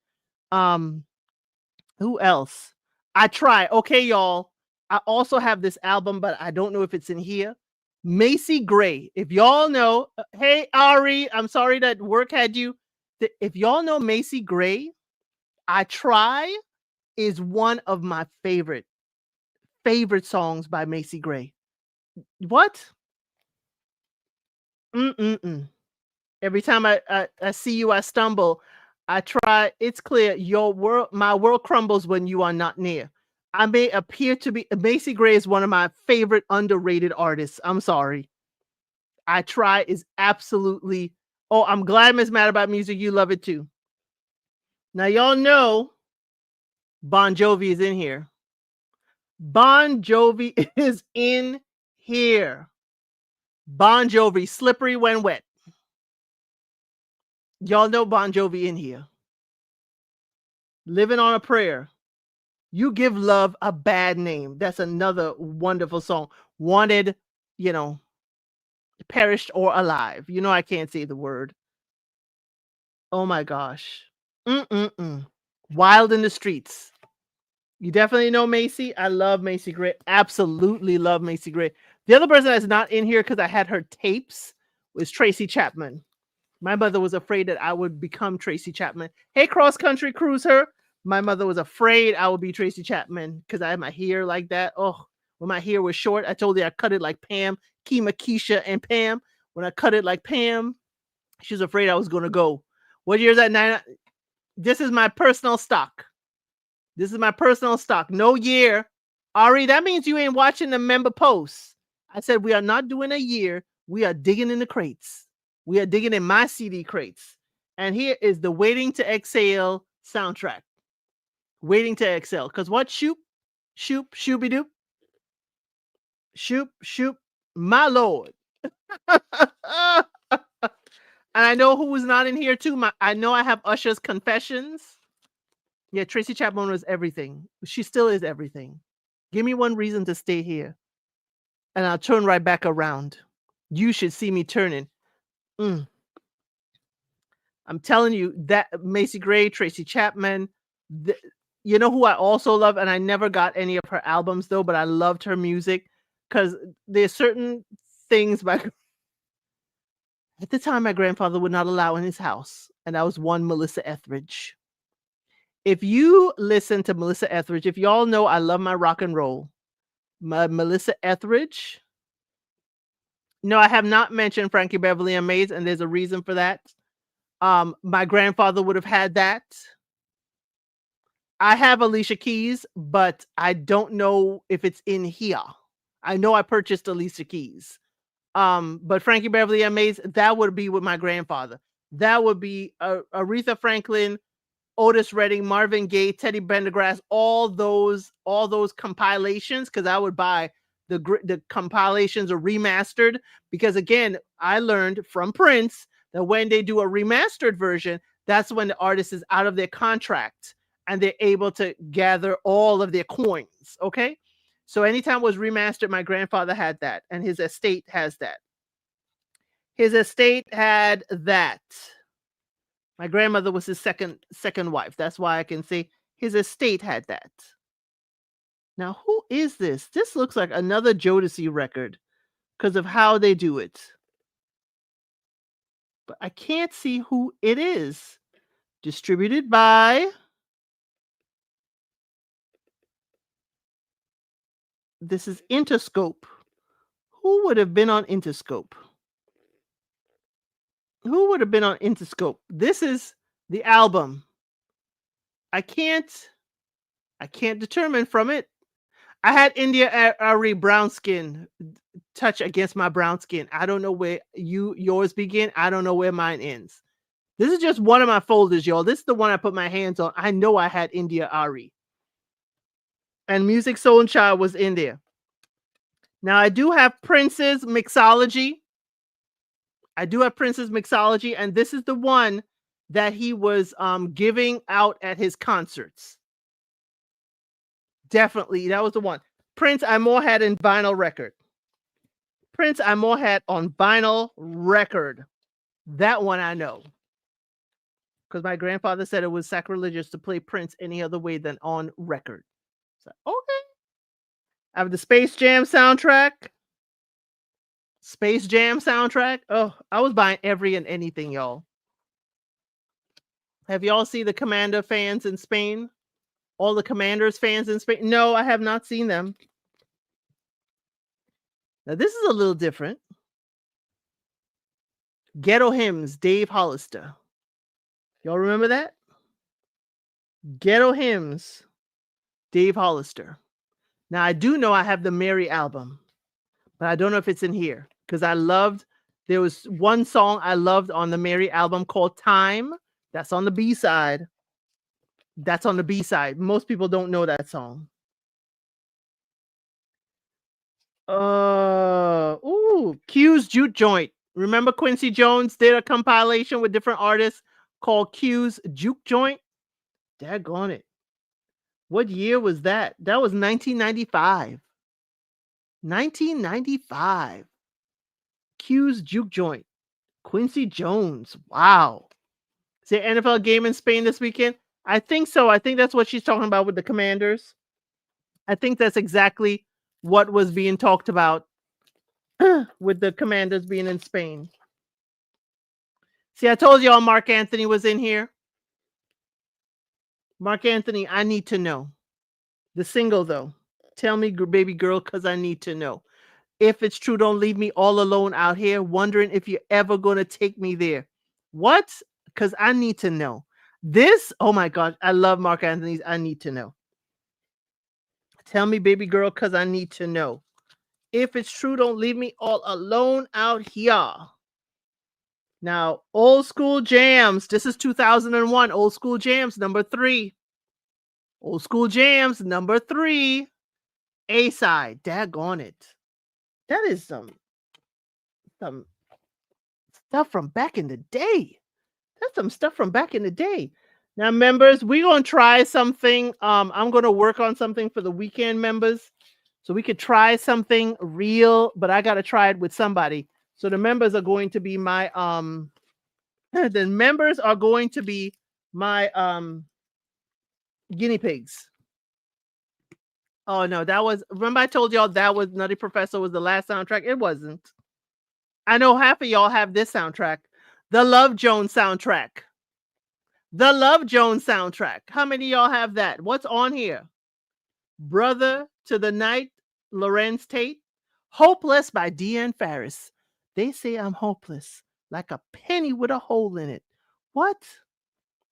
Who else? I Try. Okay, y'all. I also have this album, but I don't know if it's in here. Macy Gray. If y'all know, hey Ari, I'm sorry that work had you. If y'all know Macy Gray, I Try is one of my favorite songs by Macy Gray. What? Every time I see you, I stumble. I try. It's clear my world crumbles when you are not near. I may appear to be. Macy Gray is one of my favorite underrated artists. I'm sorry. I Try is absolutely. Oh, I'm glad Miss Mad About Music. You love it too. Now y'all know Bon Jovi is in here. Bon Jovi is in here. Bon Jovi, Slippery When Wet. Y'all know Bon Jovi in here. Living on a Prayer. You Give Love a Bad Name. That's another wonderful song. Wanted, Perished or Alive. You know I can't say the word. Oh my gosh. Wild in the Streets. You definitely know Macy. I love Macy Gray. Absolutely love Macy Gray. The other person that's not in here because I had her tapes was Tracy Chapman. My mother was afraid that I would become Tracy Chapman. Hey, Cross Country Cruiser. My mother was afraid I would be Tracy Chapman because I had my hair like that. Oh, when my hair was short, I told her I cut it like Pam, Kima, Keisha, and Pam. When I cut it like Pam, she was afraid I was going to go. What year is that? 9? This is my personal stock. This is my personal stock. No year. Ari, that means you ain't watching the member posts. I said we are not doing a year. We are digging in the crates. We are digging in my CD crates. And here is the Waiting to Exhale soundtrack. Waiting to Exhale. Because what? Shoop, shoop, shooby doop. Shoop, shoop, my lord. And I know who was not in here too. I know I have Usher's Confessions. Yeah, Tracy Chapman was everything. She still is everything. Give me one reason to stay here. And I'll turn right back around. You should see me turning. I'm telling you, that Macy Gray, Tracy Chapman, you know who I also love, and I never got any of her albums though, but I loved her music because there's certain things at the time my grandfather would not allow in his house, and that was one Melissa Etheridge. If you listen to Melissa Etheridge, if y'all know I love my rock and roll, Melissa Etheridge. No, I have not mentioned Frankie Beverly and Mays, and there's a reason for that. My grandfather would have had that. I have Alicia Keys, but I don't know if it's in here. I know I purchased Alicia Keys. But Frankie Beverly and Mays, that would be with my grandfather. That would be Aretha Franklin, Otis Redding, Marvin Gaye, Teddy Pendergrass, all those compilations, because I would buy the compilations are remastered, because again, I learned from Prince that when they do a remastered version, that's when the artist is out of their contract and they're able to gather all of their coins. Okay. So anytime it was remastered, my grandfather had that, and his estate has that. His estate had that. My grandmother was his second wife. That's why I can say his estate had that. Now, who is this? This looks like another Jodeci record because of how they do it. But I can't see who it is. Distributed by... This is Interscope. Who would have been on Interscope? Who would have been on Interscope? This is the album. I can't determine from it. I had India Ari brown skin touch against my brown skin. I don't know where yours begin. I don't know where mine ends. This is just one of my folders, y'all. This is the one I put my hands on. I know I had India Ari. And Music Soul and Child was in there. Now I do have Prince's Mixology. And this is the one that he was giving out at his concerts. Definitely, that was the one. Prince I more had in vinyl record. That one I know. Because my grandfather said it was sacrilegious to play Prince any other way than on record. So, okay. I have the Space Jam soundtrack. Oh, I was buying every and anything, y'all. Have y'all seen the Commander fans in Spain? All the Commanders fans in Spain? No, I have not seen them. Now, this is a little different. Ghetto Hymns, Dave Hollister. Y'all remember that? Ghetto Hymns, Dave Hollister. Now, I do know I have the Mary album, but I don't know if it's in here because there was one song I loved on the Mary album called Time. That's on the B-side. Most people don't know that song. Q's Juke Joint. Remember Quincy Jones did a compilation with different artists called Q's Juke Joint? Daggone it. What year was that? That was 1995. 1995. Q's Juke Joint. Quincy Jones. Wow. Is there NFL game in Spain this weekend? I think so. I think that's what she's talking about with the Commanders. I think that's exactly what was being talked about with the Commanders being in Spain. See, I told y'all Mark Anthony was in here. Mark Anthony, I need to know. The single, though. Tell me, baby girl, because I need to know. If it's true, don't leave me all alone out here, wondering if you're ever going to take me there. What? Because I need to know. This, oh my God, I love Mark Anthony's I Need to Know. Tell me, baby girl, because I need to know. If it's true, don't leave me all alone out here. Now, Old School Jams. This is 2001. Old School Jams, number 3. Old School Jams, number 3. A-side. Daggone it. That is some stuff from back in the day. That's some stuff from back in the day. Now, members, we're going to try something. I'm going to work on something for the weekend members. So we could try something real, but I got to try it with somebody. So the members are going to be my guinea pigs. Oh no, remember I told y'all that was Nutty Professor was the last soundtrack? It wasn't. I know half of y'all have this soundtrack. The Love Jones soundtrack. How many of y'all have that? What's on here? Brother to the Night, Lorenz Tate. Hopeless by Deanne Farris. They say I'm hopeless, like a penny with a hole in it. What?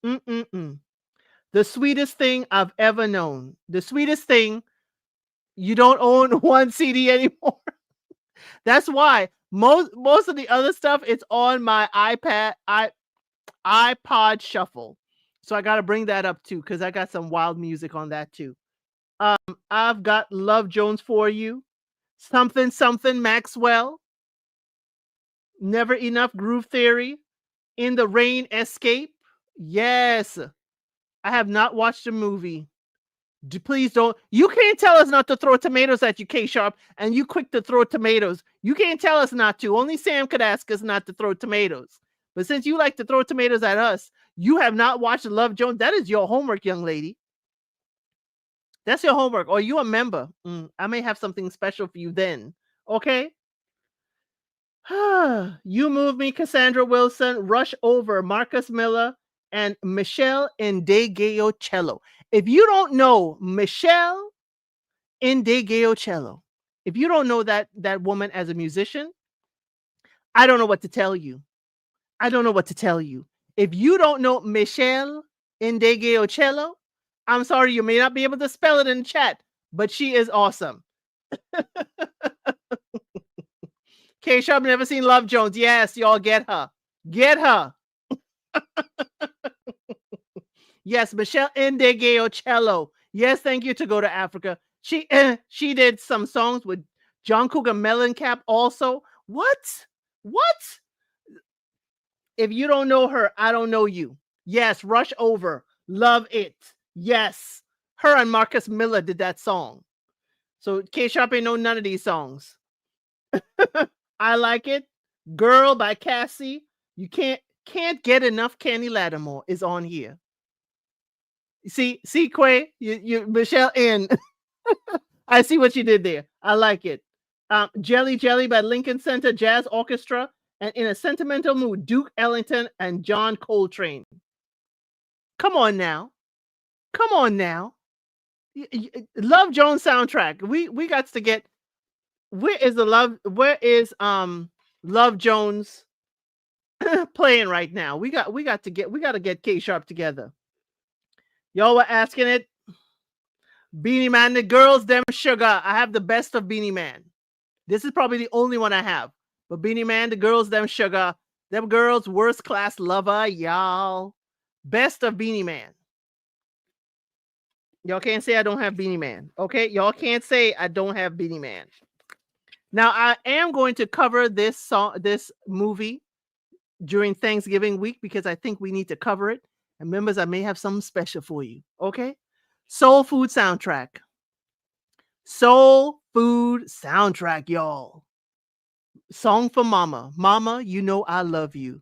The sweetest thing I've ever known. The sweetest thing, you don't own one CD anymore. That's why most of the other stuff, it's on my iPod Shuffle. So I got to bring that up too, because I got some wild music on that too. I've got Love Jones for You. Something Maxwell. Never Enough Groove Theory. In the Rain Escape. Yes. I have not watched the movie. Please don't. You can't tell us not to throw tomatoes at you, K Sharp, and you quick to throw tomatoes. You can't tell us not to. Only Sam could ask us not to throw tomatoes. But since you like to throw tomatoes at us, you have not watched Love Jones. That is your homework, young lady. That's your homework. Or you a member. I may have something special for you then. Okay? You Move Me, Cassandra Wilson, Rush Over, Marcus Miller, and Michelle Ndegeocello. If you don't know Michelle Ndegeocello, if you don't know that woman as a musician, I don't know what to tell you. I don't know what to tell you. If you don't know Michelle Ndegeocello, I'm sorry, you may not be able to spell it in chat, but she is awesome. K Sharp never seen Love Jones. Yes, y'all get her. Get her. Yes, Michelle Ndegeocello. Yes, thank you, To Go to Africa. She did some songs with John Cougar Mellencamp also. What? What? If you don't know her, I don't know you. Yes, Rush Over. Love it. Yes. Her and Marcus Miller did that song. So K Sharp ain't know none of these songs. I Like It. Girl by Cassie. You can't get enough. Kenny Lattimore is on here. See, Quay, you Michelle N. I see what you did there. I like it. Jelly Jelly by Lincoln Center Jazz Orchestra, and In a Sentimental Mood, Duke Ellington and John Coltrane. Come on now. Come on now. Love Jones soundtrack. We got to get. Where is Love Jones playing right now? We got to get K Sharp together. Y'all were asking it. Beanie Man, the girls, them sugar. I have the best of Beanie Man. This is probably the only one I have. But Beanie Man, the girls, them sugar. Them girls, worst class lover, y'all. Best of Beanie Man. Y'all can't say I don't have Beanie Man. Okay? Y'all can't say I don't have Beanie Man. Now, I am going to cover this movie during Thanksgiving week because I think we need to cover it. And members, I may have something special for you. Okay? Soul Food soundtrack. Soul Food soundtrack, y'all. Song for Mama. Mama, you know I love you.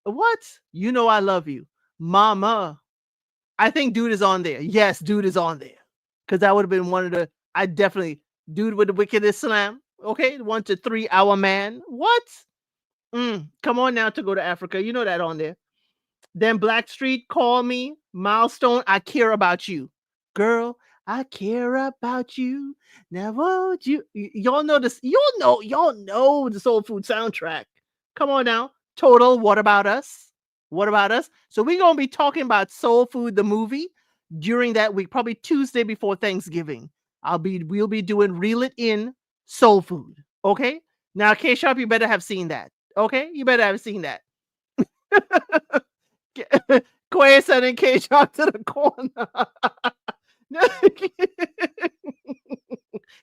What? You know I love you. Mama. I think Dude is on there. Yes, Dude is on there. Because that would have been one of the, I definitely, Dude with the Wickedest Slam. Okay, 1 to 3 hour man. What? Come on now, To Go to Africa. You know that on there. Then Blackstreet, Call Me. Milestone, I Care About You. Girl, I care about you. Now won't you? Y'all know this. Y'all know the Soul Food soundtrack. Come on now. Total, What About Us? What About Us? So we're going to be talking about Soul Food, the movie, during that week, probably Tuesday before Thanksgiving. We'll be doing Reel It In Soul Food. Okay? Now, K Sharp, you better have seen that. Okay? You better have seen that. Quay sending K Sharp to the corner.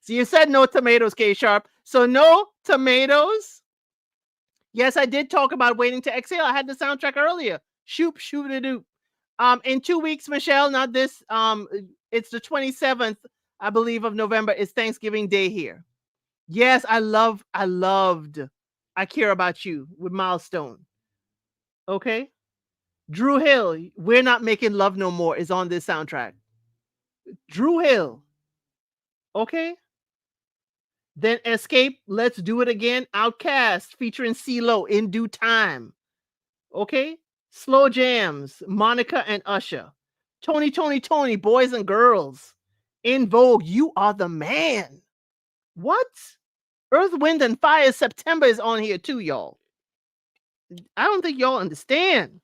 So you said no tomatoes, K Sharp. So no tomatoes. Yes, I did talk about Waiting to Exhale. I had the soundtrack earlier. Shoop, shoop it doop. In 2 weeks, Michelle, not this. It's the 27th, I believe, of November. It's Thanksgiving Day here. Yes, I loved I Care About You with Milestone. Okay. Drew Hill, We're Not Making Love No More is on this soundtrack. Drew Hill. Okay. Then Escape, Let's Do It Again. Outcast featuring CeeLo, In Due Time. Okay. Slow Jams, Monica and Usher. Tony, Boys and Girls. In Vogue, You Are the Man. What? Earth, Wind, and Fire, September is on here too, y'all. I don't think y'all understand.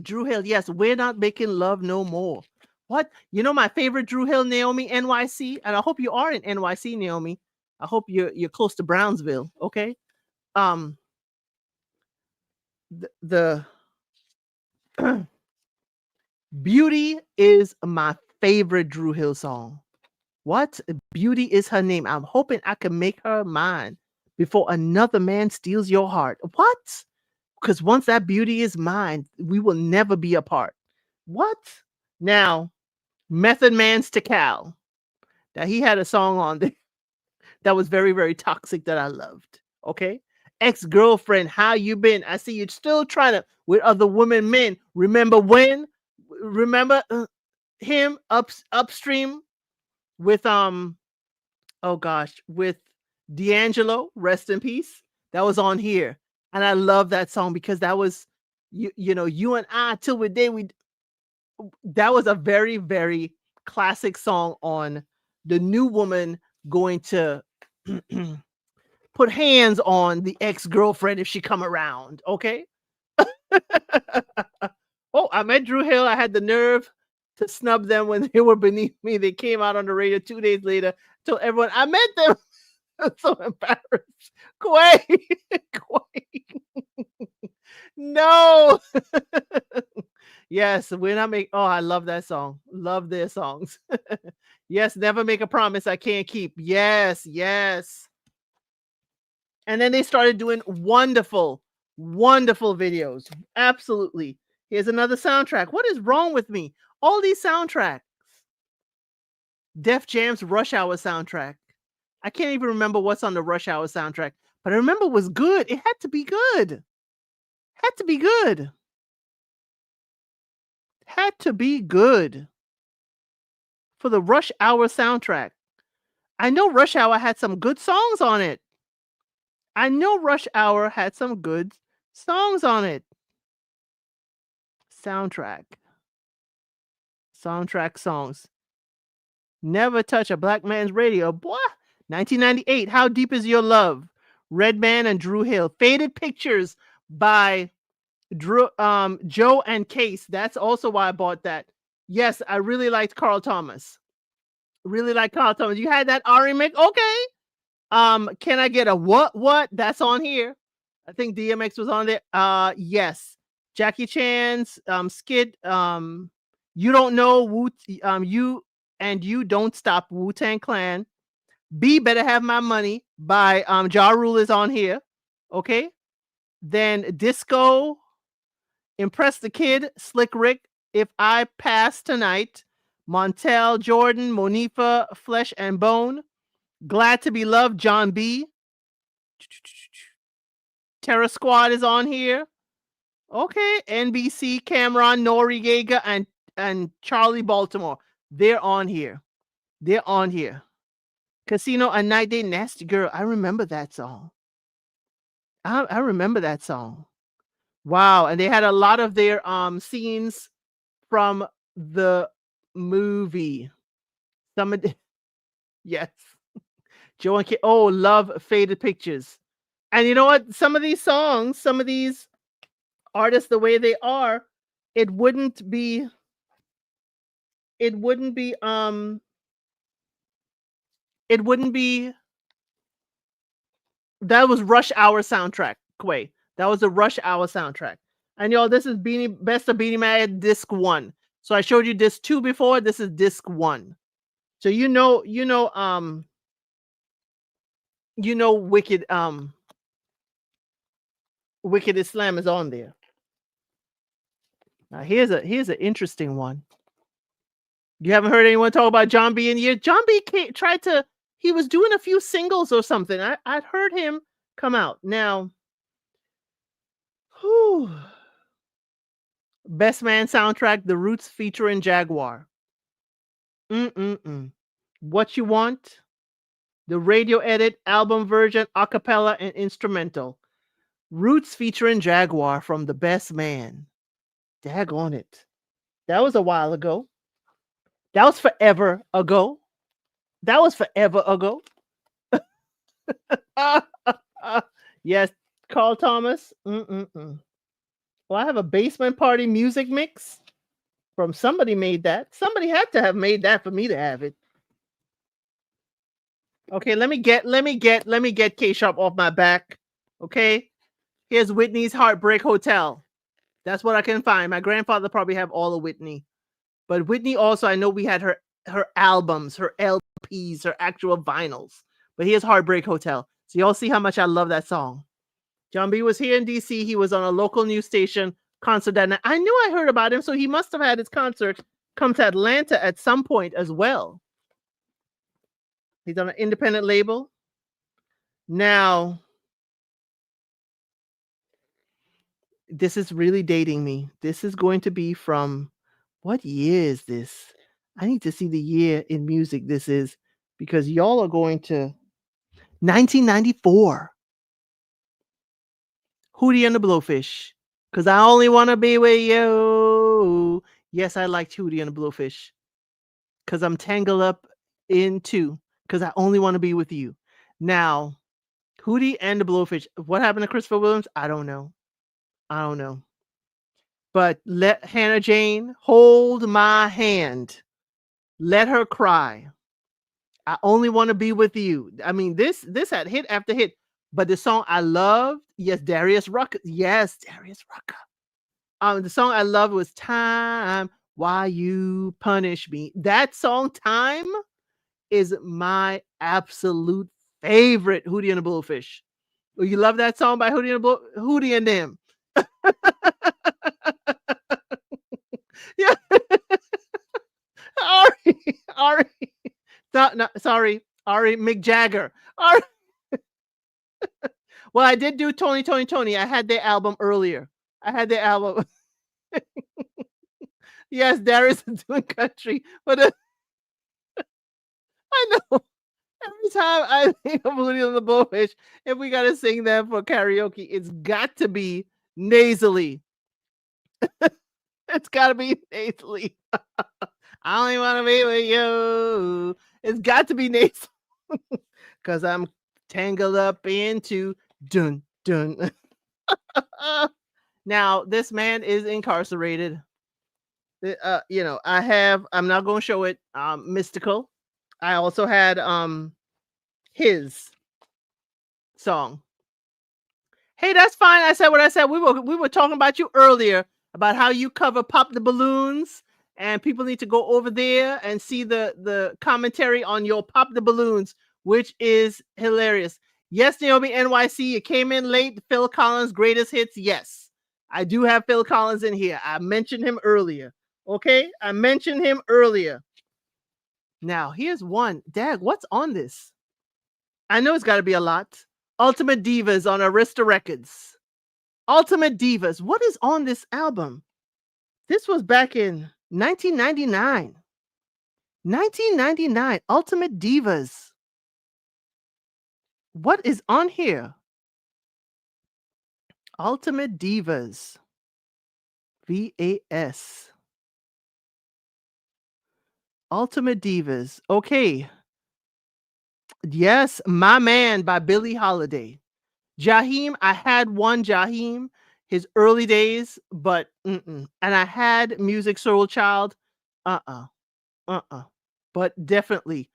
Drew Hill, yes, We're Not Making Love No More. What? You know my favorite Drew Hill, Naomi, NYC? And I hope you are in NYC, Naomi. I hope you're close to Brownsville, okay? The Beauty is my favorite Drew Hill song. What? Beauty is her name. I'm hoping I can make her mine before another man steals your heart. What? because once that beauty is mine, we will never be apart. What? Now, Method Man's to Cal. Now he had a song on there that was very, very toxic that I loved. Okay. Ex-girlfriend, how you been? I see you still trying to with other women, men. Remember when? Remember him upstream with oh gosh, with D'Angelo, rest in peace. That was on here. And I love that song because that was you know, you and I till we day we that was a very, very classic song on the new woman going to put hands on the ex-girlfriend if she come around. Okay. Oh, I met Drew Hill. I had the nerve to snub them when they were beneath me. They came out on the radio 2 days later. Told everyone I met them. I'm so embarrassed. Quay. Quay. No. Yes, when I make I love that song. Love their songs. Yes, never make a promise I can't keep. Yes, yes. And then they started doing wonderful, wonderful videos. Absolutely. Here's another soundtrack. What is wrong with me? All these soundtracks. Def Jam's Rush Hour soundtrack. I can't even remember what's on the Rush Hour soundtrack, but I remember it was good. It had to be good. Had to be good. Had to be good for the Rush Hour soundtrack. I know Rush Hour had some good songs on it. I know Rush Hour had some good songs on it. Soundtrack. Soundtrack songs. Never touch a black man's radio. Boy, 1998. How Deep Is Your Love? Redman and Drew Hill. Faded Pictures by Joe and Case. That's also why I bought that. Yes, I really liked Carl Thomas. Really like Carl Thomas. You had that Ari Mick? Okay. Can I get a what? That's on here. I think DMX was on there. Yes. Jackie Chan's skit. You don't know you don't stop Wu-Tang Clan. B Better Have My Money by Ja Rule is on here. Okay. Then Disco, Impress the Kid, Slick Rick, If I Pass Tonight, Montel Jordan, Monifa, Flesh and Bone, Glad to Be Loved, John B. Terror Squad is on here. Okay. NBC, Cameron, Noriega, and Charlie Baltimore. They're on here. They're on here. Casino, A Night Day, Nasty Girl. I remember that song. I remember that song. Wow. And they had a lot of their scenes from the movie. Some of the, yes. Joe and Kid. Oh, love Faded Pictures. And you know what? Some of these songs, some of these artists, the way they are, it wouldn't be that was Rush Hour soundtrack, Quay. That was the Rush Hour soundtrack. And y'all, this is Best of Beanie Man disc 1. So I showed you disc 2 before. This is disc 1. So Wicked Wicked Islam is on there. Now here's an interesting one. You haven't heard anyone talk about John B in years? John B he was doing a few singles or something. I'd heard him come out. Now, Best Man soundtrack, The Roots featuring Jaguar. What You Want? The radio edit, album version, acapella, and instrumental. Roots featuring Jaguar from The Best Man. Daggone it. That was a while ago. That was forever ago. That was forever ago. Yes, Carl Thomas. Well, I have a Basement Party music mix from somebody made that. Somebody had to have made that for me to have it. Okay, let me get K-Sharp off my back. Okay, here's Whitney's Heartbreak Hotel. That's what I can find. My grandfather probably have all of Whitney, but Whitney also, I know we had her albums, her LPs, her actual vinyls. But here's Heartbreak Hotel. So y'all see how much I love that song. John B was here in DC. He was on a local news station concert that night. I knew I heard about him, so he must have had his concert come to Atlanta at some point as well. He's on an independent label. Now, this is really dating me. This is going to be from what year is this? I need to see the year in music this is because y'all are going to 1994. Hootie and the Blowfish. Cause I only want to be with you. Yes, I liked Hootie and the Blowfish. Cause I'm tangled up into. Cause I only want to be with you. Now, Hootie and the Blowfish. What happened to Christopher Williams? I don't know. I don't know. But let Hannah Jane hold my hand. Let her cry. I only want to be with you. I mean, this had hit after hit. But the song I loved, yes, Darius Rucker. Yes, Darius Rucker. The song I loved was Time Why You Punish Me. That song, Time, is my absolute favorite Hootie and the Blowfish. Oh, you love that song by Hootie and them. Yeah. Ari. No, sorry. Ari Mick Jagger. Ari. Well, I did do Tony. I had their album earlier. I had their album. Yes, Darius is doing country, but I know every time I think of Hootie and the Blowfish, if we gotta sing that for karaoke, it's got to be nasally. It's gotta be nasally. I only want to be with you. It's got to be nasal because I'm tangled up into dun dun. Now this man is incarcerated. I'm not going to show it. Mystical. I also had his song. Hey, that's fine. I said what I said. We were talking about you earlier about how you cover Pop the Balloons, and people need to go over there and see the commentary on your Pop the Balloons, which is hilarious. Yes, Naomi NYC, you came in late. Phil Collins' greatest hits. Yes, I do have Phil Collins in here. I mentioned him earlier. Okay, I mentioned him earlier. Now, here's one. Dag, what's on this? I know it's got to be a lot. Ultimate Divas on Arista Records. Ultimate Divas. What is on this album? This was back in 1999. 1999. Ultimate Divas. What is on here? Ultimate Divas. VAS. Ultimate Divas. Okay. Yes, My Man by Billie Holiday. Jaheim, I had one Jaheim, his early days, but and I had Music Soul Child. But definitely.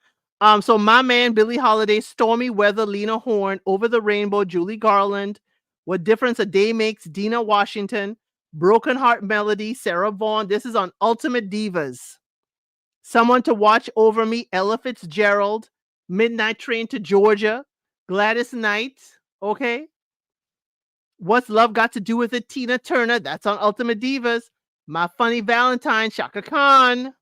So My Man, Billie Holiday, Stormy Weather, Lena Horne, Over the Rainbow, Julie Garland, What Difference a Day Makes, Dina Washington, Broken Heart Melody, Sarah Vaughan. This is on Ultimate Divas. Someone to Watch Over Me, Ella Fitzgerald, Midnight Train to Georgia, Gladys Knight. Okay. What's Love Got to Do with It? Tina Turner. That's on Ultimate Divas. My Funny Valentine, Shaka Khan.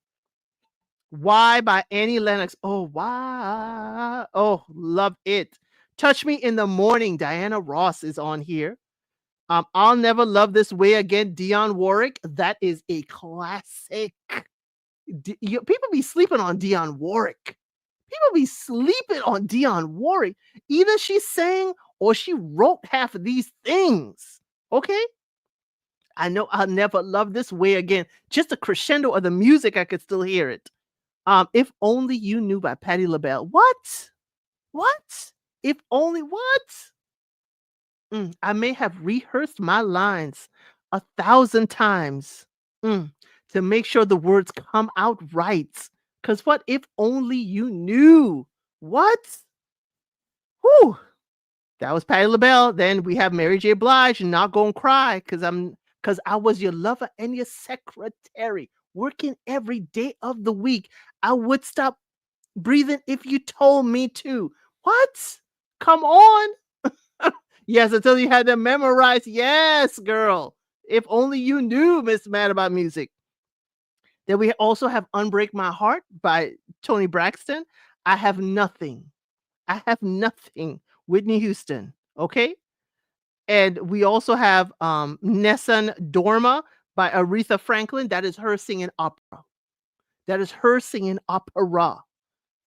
Why by Annie Lennox. Oh, why? Oh, love it. Touch Me in the Morning. Diana Ross is on here. I'll Never Love This Way Again. Dionne Warwick. That is a classic. People be sleeping on Dionne Warwick. People be sleeping on Dionne Warwick. Either she sang or she wrote half of these things. Okay? I know I'll Never Love This Way Again. Just a crescendo of the music, I could still hear it. If Only You Knew by Patti LaBelle. What? If only what? I may have rehearsed my lines 1,000 times to make sure the words come out right. Because what if only you knew? What? Whew. That was Patti LaBelle. Then we have Mary J. Blige, Not Gonna Cry, because I was your lover and your secretary, working every day of the week. I would stop breathing if you told me to. What? Come on. Yes, until you had them memorized. Yes, girl. If only you knew, Miss Mad About Music. Then we also have Unbreak My Heart by Tony Braxton. I Have Nothing. I Have Nothing. Whitney Houston. Okay. And we also have Nessun Dorma by Aretha Franklin. That is her singing opera. That is her singing opera.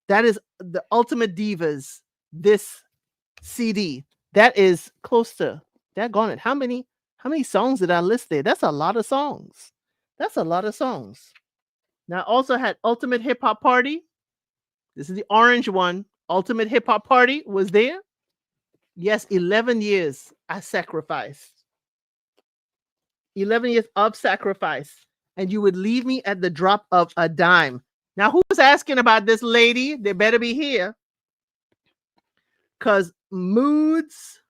That is the Ultimate Divas. This CD. That is close to that gone it. How many songs did I list there? That's a lot of songs. That's a lot of songs. Now I also had Ultimate Hip Hop Party. This is the orange one. Ultimate Hip Hop Party was there. Yes, 11 years I sacrificed. 11 years of sacrifice. And you would leave me at the drop of a dime. Now, who's asking about this lady? They better be here. Because moments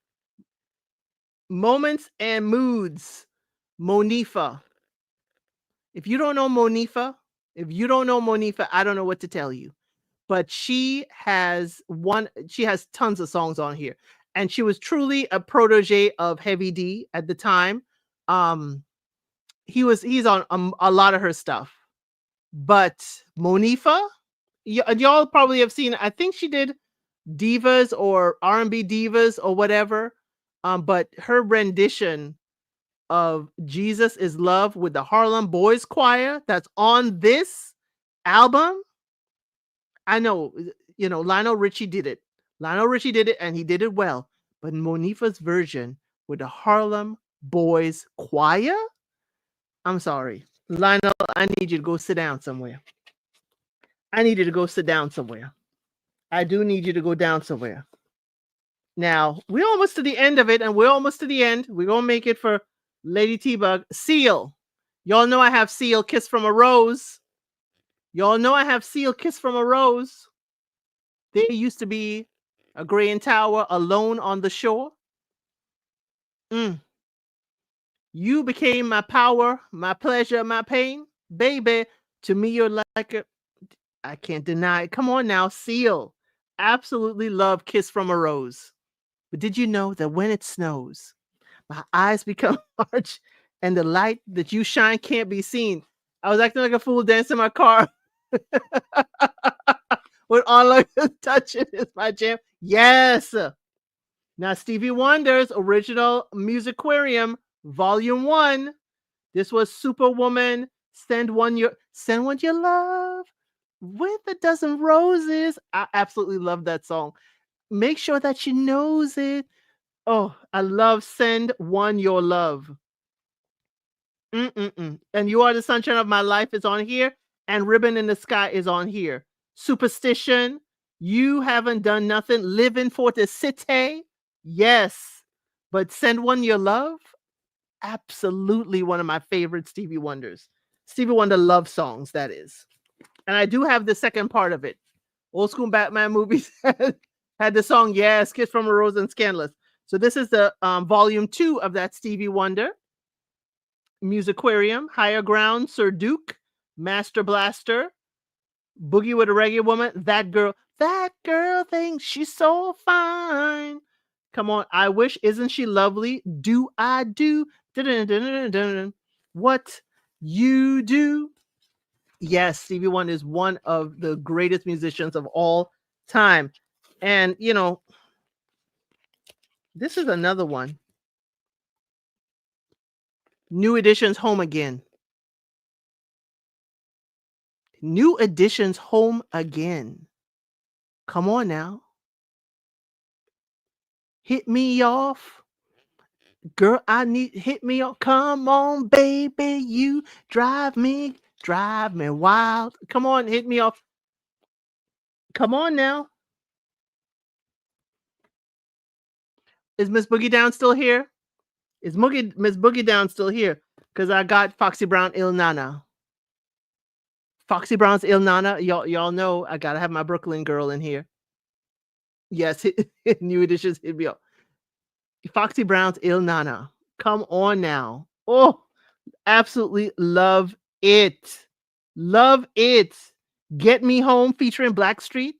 and moods. Monifa. If you don't know Monifa, I don't know what to tell you. But she has tons of songs on here. And she was truly a protege of Heavy D at the time. He's on a lot of her stuff. But Monifa, y'all probably have seen, I think she did Divas or R&B Divas or whatever. But her rendition of Jesus is Love with the Harlem Boys Choir that's on this album. I know, Lionel Richie did it. And he did it well. But Monifa's version with the Harlem Boys Choir, I'm sorry. Lionel, I need you to go sit down somewhere. I need you to go sit down somewhere. I do need you to go down somewhere. Now, we're almost to the end of it, and we're almost to the end. We're going to make it for Lady T-Bug. Seal. Y'all know I have Seal, Kiss from a Rose. Y'all know I have Seal, Kiss from a Rose. There used to be a Grey Tower alone on the shore. You became my power, my pleasure, my pain. Baby, to me you're like a... I can't deny it. Come on now, Seal. Absolutely love Kiss from a Rose. But did you know that when it snows, my eyes become large and the light that you shine can't be seen? I was acting like a fool dancing in my car. When all I was touching is my jam. Yes. Now, Stevie Wonder's original Musicarium, Volume 1. This was Superwoman. Send one your love with a dozen roses. I absolutely love that song. Make sure that she knows it. Oh, I love Send One Your Love. And You Are the Sunshine of My Life is on here. And Ribbon in the Sky is on here. Superstition. You Haven't Done Nothing. Living for the City. Yes. But Send One Your Love. Absolutely one of my favorite Stevie Wonders. Stevie Wonder love songs, that is. And I do have the second part of it. Old school Batman movies had the song, yes, Kiss from a Rose and Scandalous. So this is the volume 2 of that Stevie Wonder. Musicarium, Higher Ground, Sir Duke, Master Blaster, Boogie with a Reggae Woman, that girl thinks she's so fine. Come on, I Wish, Isn't She Lovely? Do I Do? Dun-dun-dun-dun-dun-dun. What You Do? Yes, Stevie Wonder is one of the greatest musicians of all time. And, this is another one. New Edition's Home Again. New Edition's Home Again. Come on now. Hit me off. Girl, hit me off. Come on, baby. You drive me wild. Come on, hit me off. Come on now. Is Miss Boogie Down still here? Is Miss Boogie Down still here? Because I got Foxy Brown Il Nana. Foxy Brown's Il Nana. Y'all know I gotta have my Brooklyn girl in here. Yes, New Editions hit me up. Foxy Brown's Il Nana. Come on now. Oh, absolutely love it. Love it. Get Me Home featuring Blackstreet.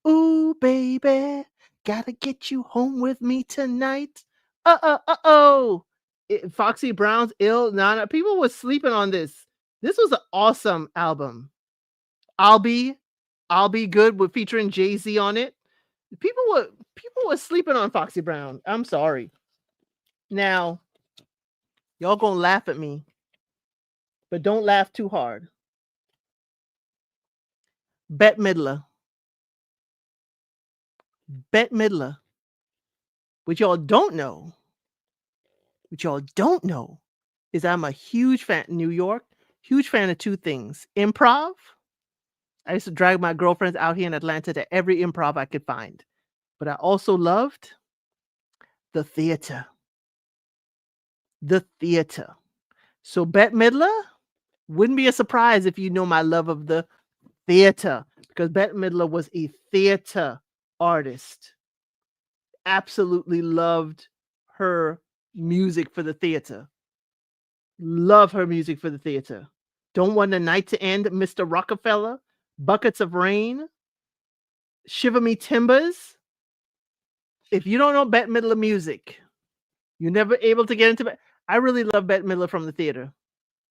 Ooh, baby, gotta get you home with me tonight. Oh. Foxy Brown's Ill. Nana. People were sleeping on this. This was an awesome album. I'll be good with featuring Jay-Z on it. People were sleeping on Foxy Brown. I'm sorry. Now, y'all gonna laugh at me, but don't laugh too hard. Bette Midler. Bette Midler. What y'all don't know is I'm a huge fan New York, huge fan of two things. Improv. I used to drag my girlfriends out here in Atlanta to every improv I could find. But I also loved the theater. The theater. So Bette Midler wouldn't be a surprise if you know my love of the theater, because Bette Midler was a theater artist. Absolutely loved her music for the theater. Love her music for the theater. Don't Want the Night to End, Mr. Rockefeller, Buckets of Rain, Shiver Me Timbers. If you don't know Bette Midler music, you're never able to get into it. I really love Bette Midler from the theater.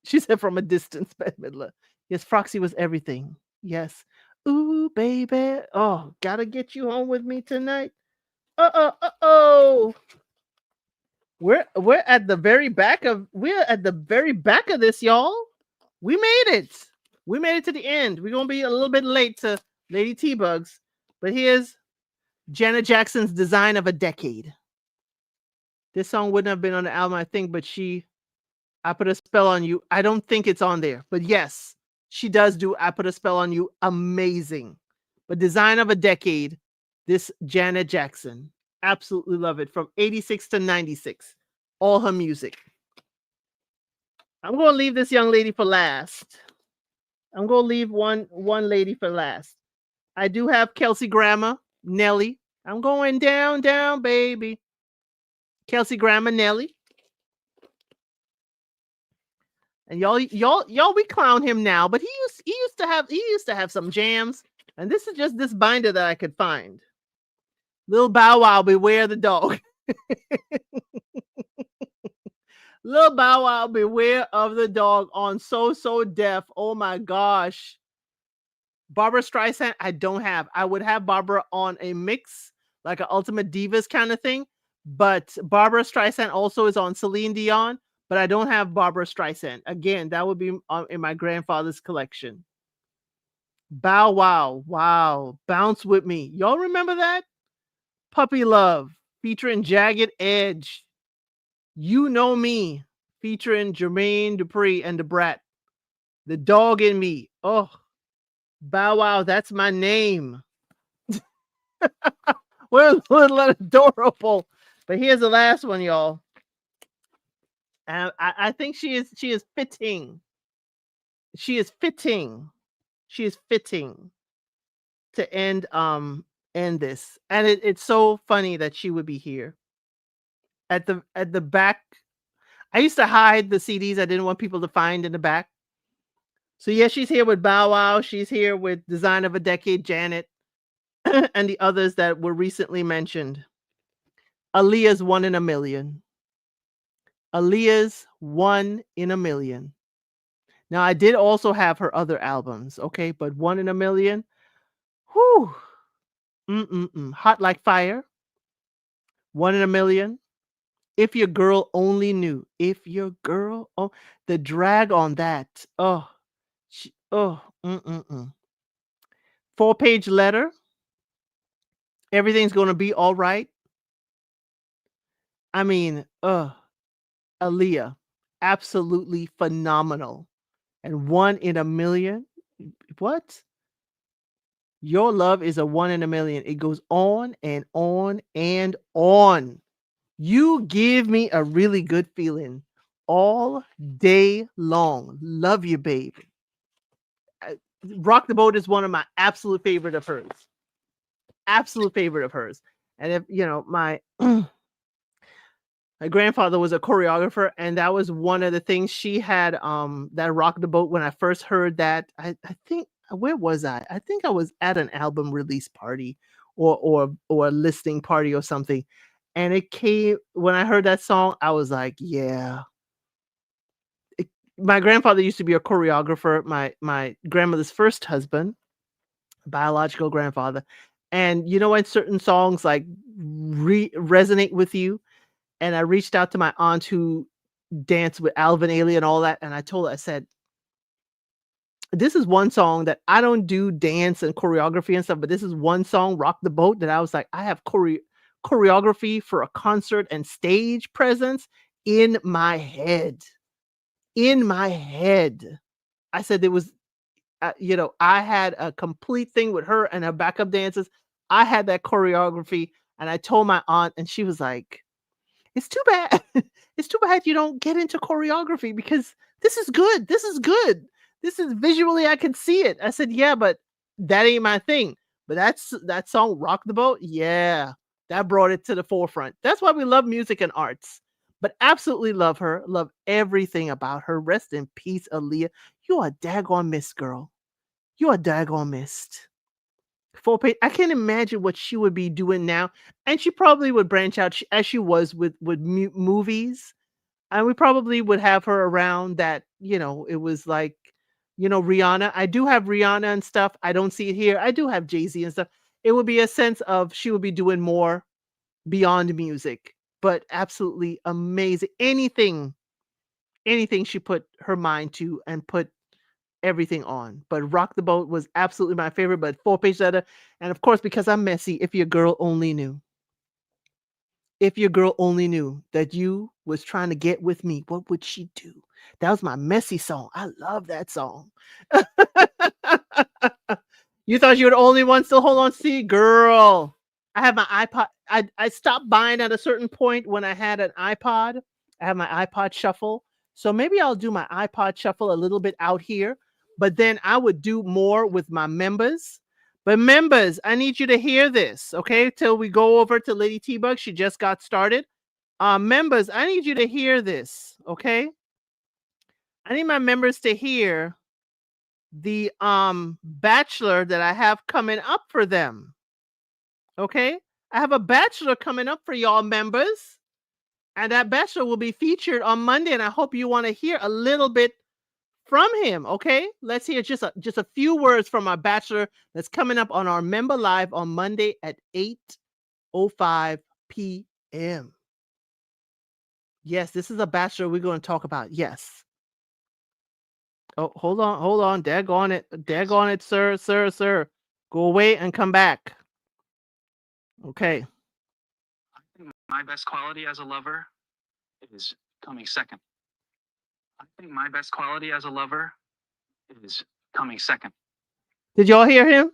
She said from a distance, Bette Midler. Yes, Foxy was everything. Yes. Ooh, baby. Oh, gotta get you home with me tonight. Uh-oh. We're at the very back of this, y'all. We made it. We made it to the end. We're gonna be a little bit late to Lady T-Bugs, but here's Janet Jackson's Design of a Decade. This song wouldn't have been on the album, I think, but I Put a Spell on You. I don't think it's on there, but yes, she does do I Put a Spell on You. Amazing. But Design of a Decade, this Janet Jackson. Absolutely love it. From 86 to 96. All her music. I'm going to leave this young lady for last. I'm going to leave one lady for last. I do have Kelsey Grammer, Nelly. I'm going down, down, baby. Kelsey Grammer, Nelly. And y'all, we clown him now, but he used to have some jams. And this is just this binder that I could find. Lil Bow Wow, Beware the Dog. Lil Bow Wow, Beware of the Dog on So So Deaf. Oh my gosh. Barbara Streisand, I don't have. I would have Barbara on a mix, like an Ultimate Divas kind of thing. But Barbara Streisand also is on Celine Dion, but I don't have Barbara Streisand. Again, that would be in my grandfather's collection. Bow Wow, wow. Bounce With Me. Y'all remember that? Puppy Love, featuring Jagged Edge. You Know Me, featuring Jermaine Dupri and the Brat. The Dog in Me. Oh, Bow Wow, That's My Name. We're a little adorable. But here's the last one, y'all. And I think she is fitting. She is fitting to end this. And it's so funny that she would be here. At the back, I used to hide the CDs I didn't want people to find in the back. So yeah, she's here with Bow Wow. She's here with Design of a Decade, Janet, and the others that were recently mentioned. Aaliyah's One in a Million. Aaliyah's One in a Million. Now, I did also have her other albums, okay? But One in a Million, whew. Hot Like Fire. One in a Million. If Your Girl Only Knew. If Your Girl, the drag on that. Oh, 4-page letter. Everything's Gonna Be All Right. I mean, Aaliyah, absolutely phenomenal. And One in a Million. What? Your Love is a One in a Million. It goes on and on and on. You give me a really good feeling all day long. Love you, baby. Rock the Boat is one of my absolute favorite of hers. Absolute favorite of hers. And if my my grandfather was a choreographer, and that was one of the things she had that Rock the Boat. When I first heard that, I think, where was I? I think I was at an album release party or a listening party or something. And it came when I heard that song, I was like, yeah. It My grandfather used to be a choreographer, my grandmother's first husband, biological grandfather. And you know when certain songs like resonate with you? And I reached out to my aunt who danced with Alvin Ailey and all that, and I told her, I said, "This is one song that I don't do dance and choreography and stuff, but this is one song, Rock the Boat, that I was like, I have choreography for a concert and stage presence in my head." In my head. I said there was, I had a complete thing with her and her backup dancers. I had that choreography, and I told my aunt, and she was like, "It's too bad. It's too bad you don't get into choreography because this is good. This is good. This is visually I can see it." I said, "Yeah, but that ain't my thing." But that song Rock the Boat, yeah, that brought it to the forefront. That's why we love music and arts. But absolutely love her. Love everything about her. Rest in peace, Aaliyah. You are a daggone missed girl. You are daggone missed. Full page. I can't imagine what she would be doing now, and she probably would branch out as she was with movies, and we probably would have her around that. It was like, Rihanna. I do have Rihanna and stuff. I don't see it here. I do have Jay-Z and stuff. It would be a sense of she would be doing more beyond music, but absolutely amazing. Anything she put her mind to and put everything on. But Rock the Boat was absolutely my favorite, but Four-Page Letter, and of course, because I'm messy, If Your Girl Only Knew. If your girl only knew that you was trying to get with me, what would she do? That was my messy song. I love that song. You thought you were the only one still hold on, see, girl. I have my iPod. I stopped buying at a certain point when I had an iPod. I have my iPod Shuffle. So maybe I'll do my iPod Shuffle a little bit out here, but then I would do more with my members. But members, I need you to hear this, okay? Till we go over to Lady T-Bug. She just got started. Members, I need you to hear this, okay? I need my members to hear the bachelor that I have coming up for them. Okay? I have a bachelor coming up for y'all members, and that bachelor will be featured on Monday, and I hope you want to hear a little bit from him, okay? Let's hear just a few words from our bachelor that's coming up on our member live on Monday at 8:05 p.m. Yes, this is a bachelor we're going to talk about. Yes. Oh, hold on. Daggone it, sir. Go away and come back. Okay. I think my best quality as a lover is coming second. I think my best quality as a lover is coming second. Did y'all hear him?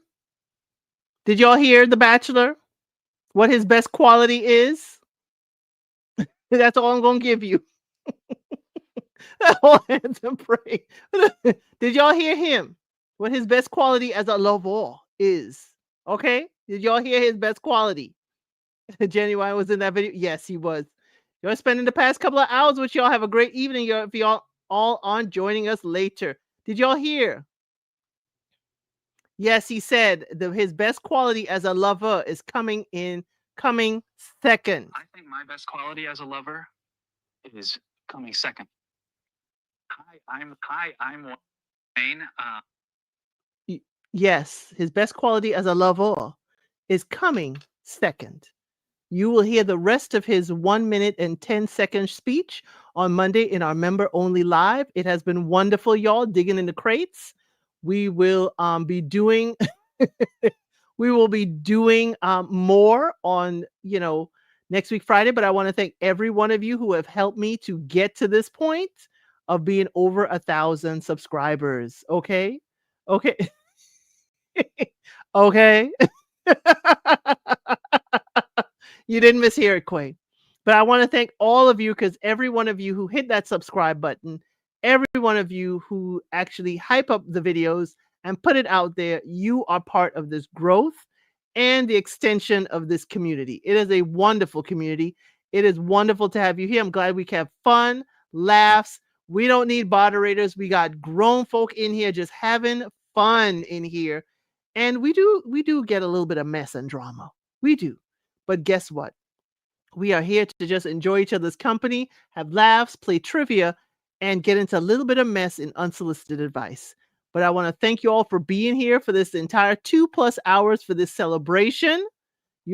Did y'all hear the bachelor? What his best quality is? That's all I'm going to give you. All hands and pray. Did y'all hear him? What his best quality as a lover is? Okay? Did y'all hear his best quality? Genuine was in that video. Yes, he was. You're spending the past couple of hours with y'all. Have a great evening. If y'all all on joining us later. Did y'all hear? Yes, he said his best quality as a lover is coming second. I think my best quality as a lover is coming second. I'm Wayne. Yes, his best quality as a lover is coming second. You will hear the rest of his 1 minute and 10-second speech on Monday in our member only live. It has been wonderful, y'all, digging in the crates. We will be doing more on, next week Friday, but I want to thank every one of you who have helped me to get to this point of being over 1,000 subscribers. Okay? Okay. Okay. You didn't mishear it, Quay. But I want to thank all of you, because every one of you who hit that subscribe button, every one of you who actually hype up the videos and put it out there, you are part of this growth and the extension of this community. It is a wonderful community. It is wonderful to have you here. I'm glad we can have fun, laughs. We don't need moderators. We got grown folk in here just having fun in here. And we do get a little bit of mess and drama. We do. But guess what? We are here to just enjoy each other's company, have laughs, play trivia, and get into a little bit of mess and unsolicited advice. But I want to thank you all for being here for this entire 2+ hours for this celebration.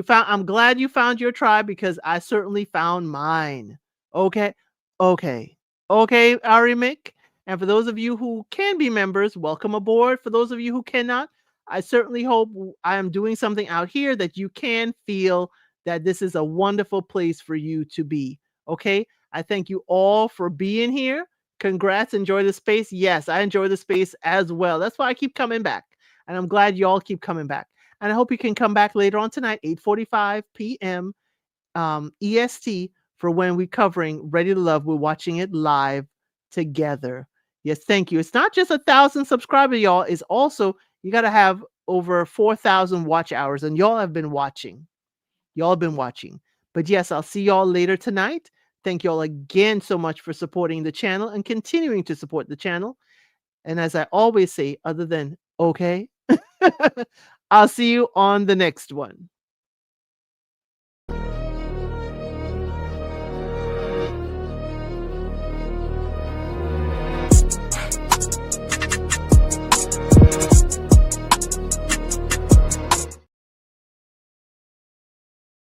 I'm glad you found your tribe because I certainly found mine. Okay. Okay. Okay, Ari Mick. And for those of you who can be members, welcome aboard. For those of you who cannot, I certainly hope I am doing something out here that you can feel that this is a wonderful place for you to be. Okay. I thank you all for being here. Congrats. Enjoy the space. Yes, I enjoy the space as well. That's why I keep coming back. And I'm glad you all keep coming back. And I hope you can come back later on tonight, 8:45 p.m. EST, for when we're covering Ready to Love. We're watching it live together. Yes, thank you. It's not just 1,000 subscribers, y'all. It's also, you got to have over 4,000 watch hours. And y'all have been watching. Y'all have been watching. But yes, I'll see y'all later tonight. Thank y'all again so much for supporting the channel and continuing to support the channel. And as I always say, other than okay, I'll see you on the next one.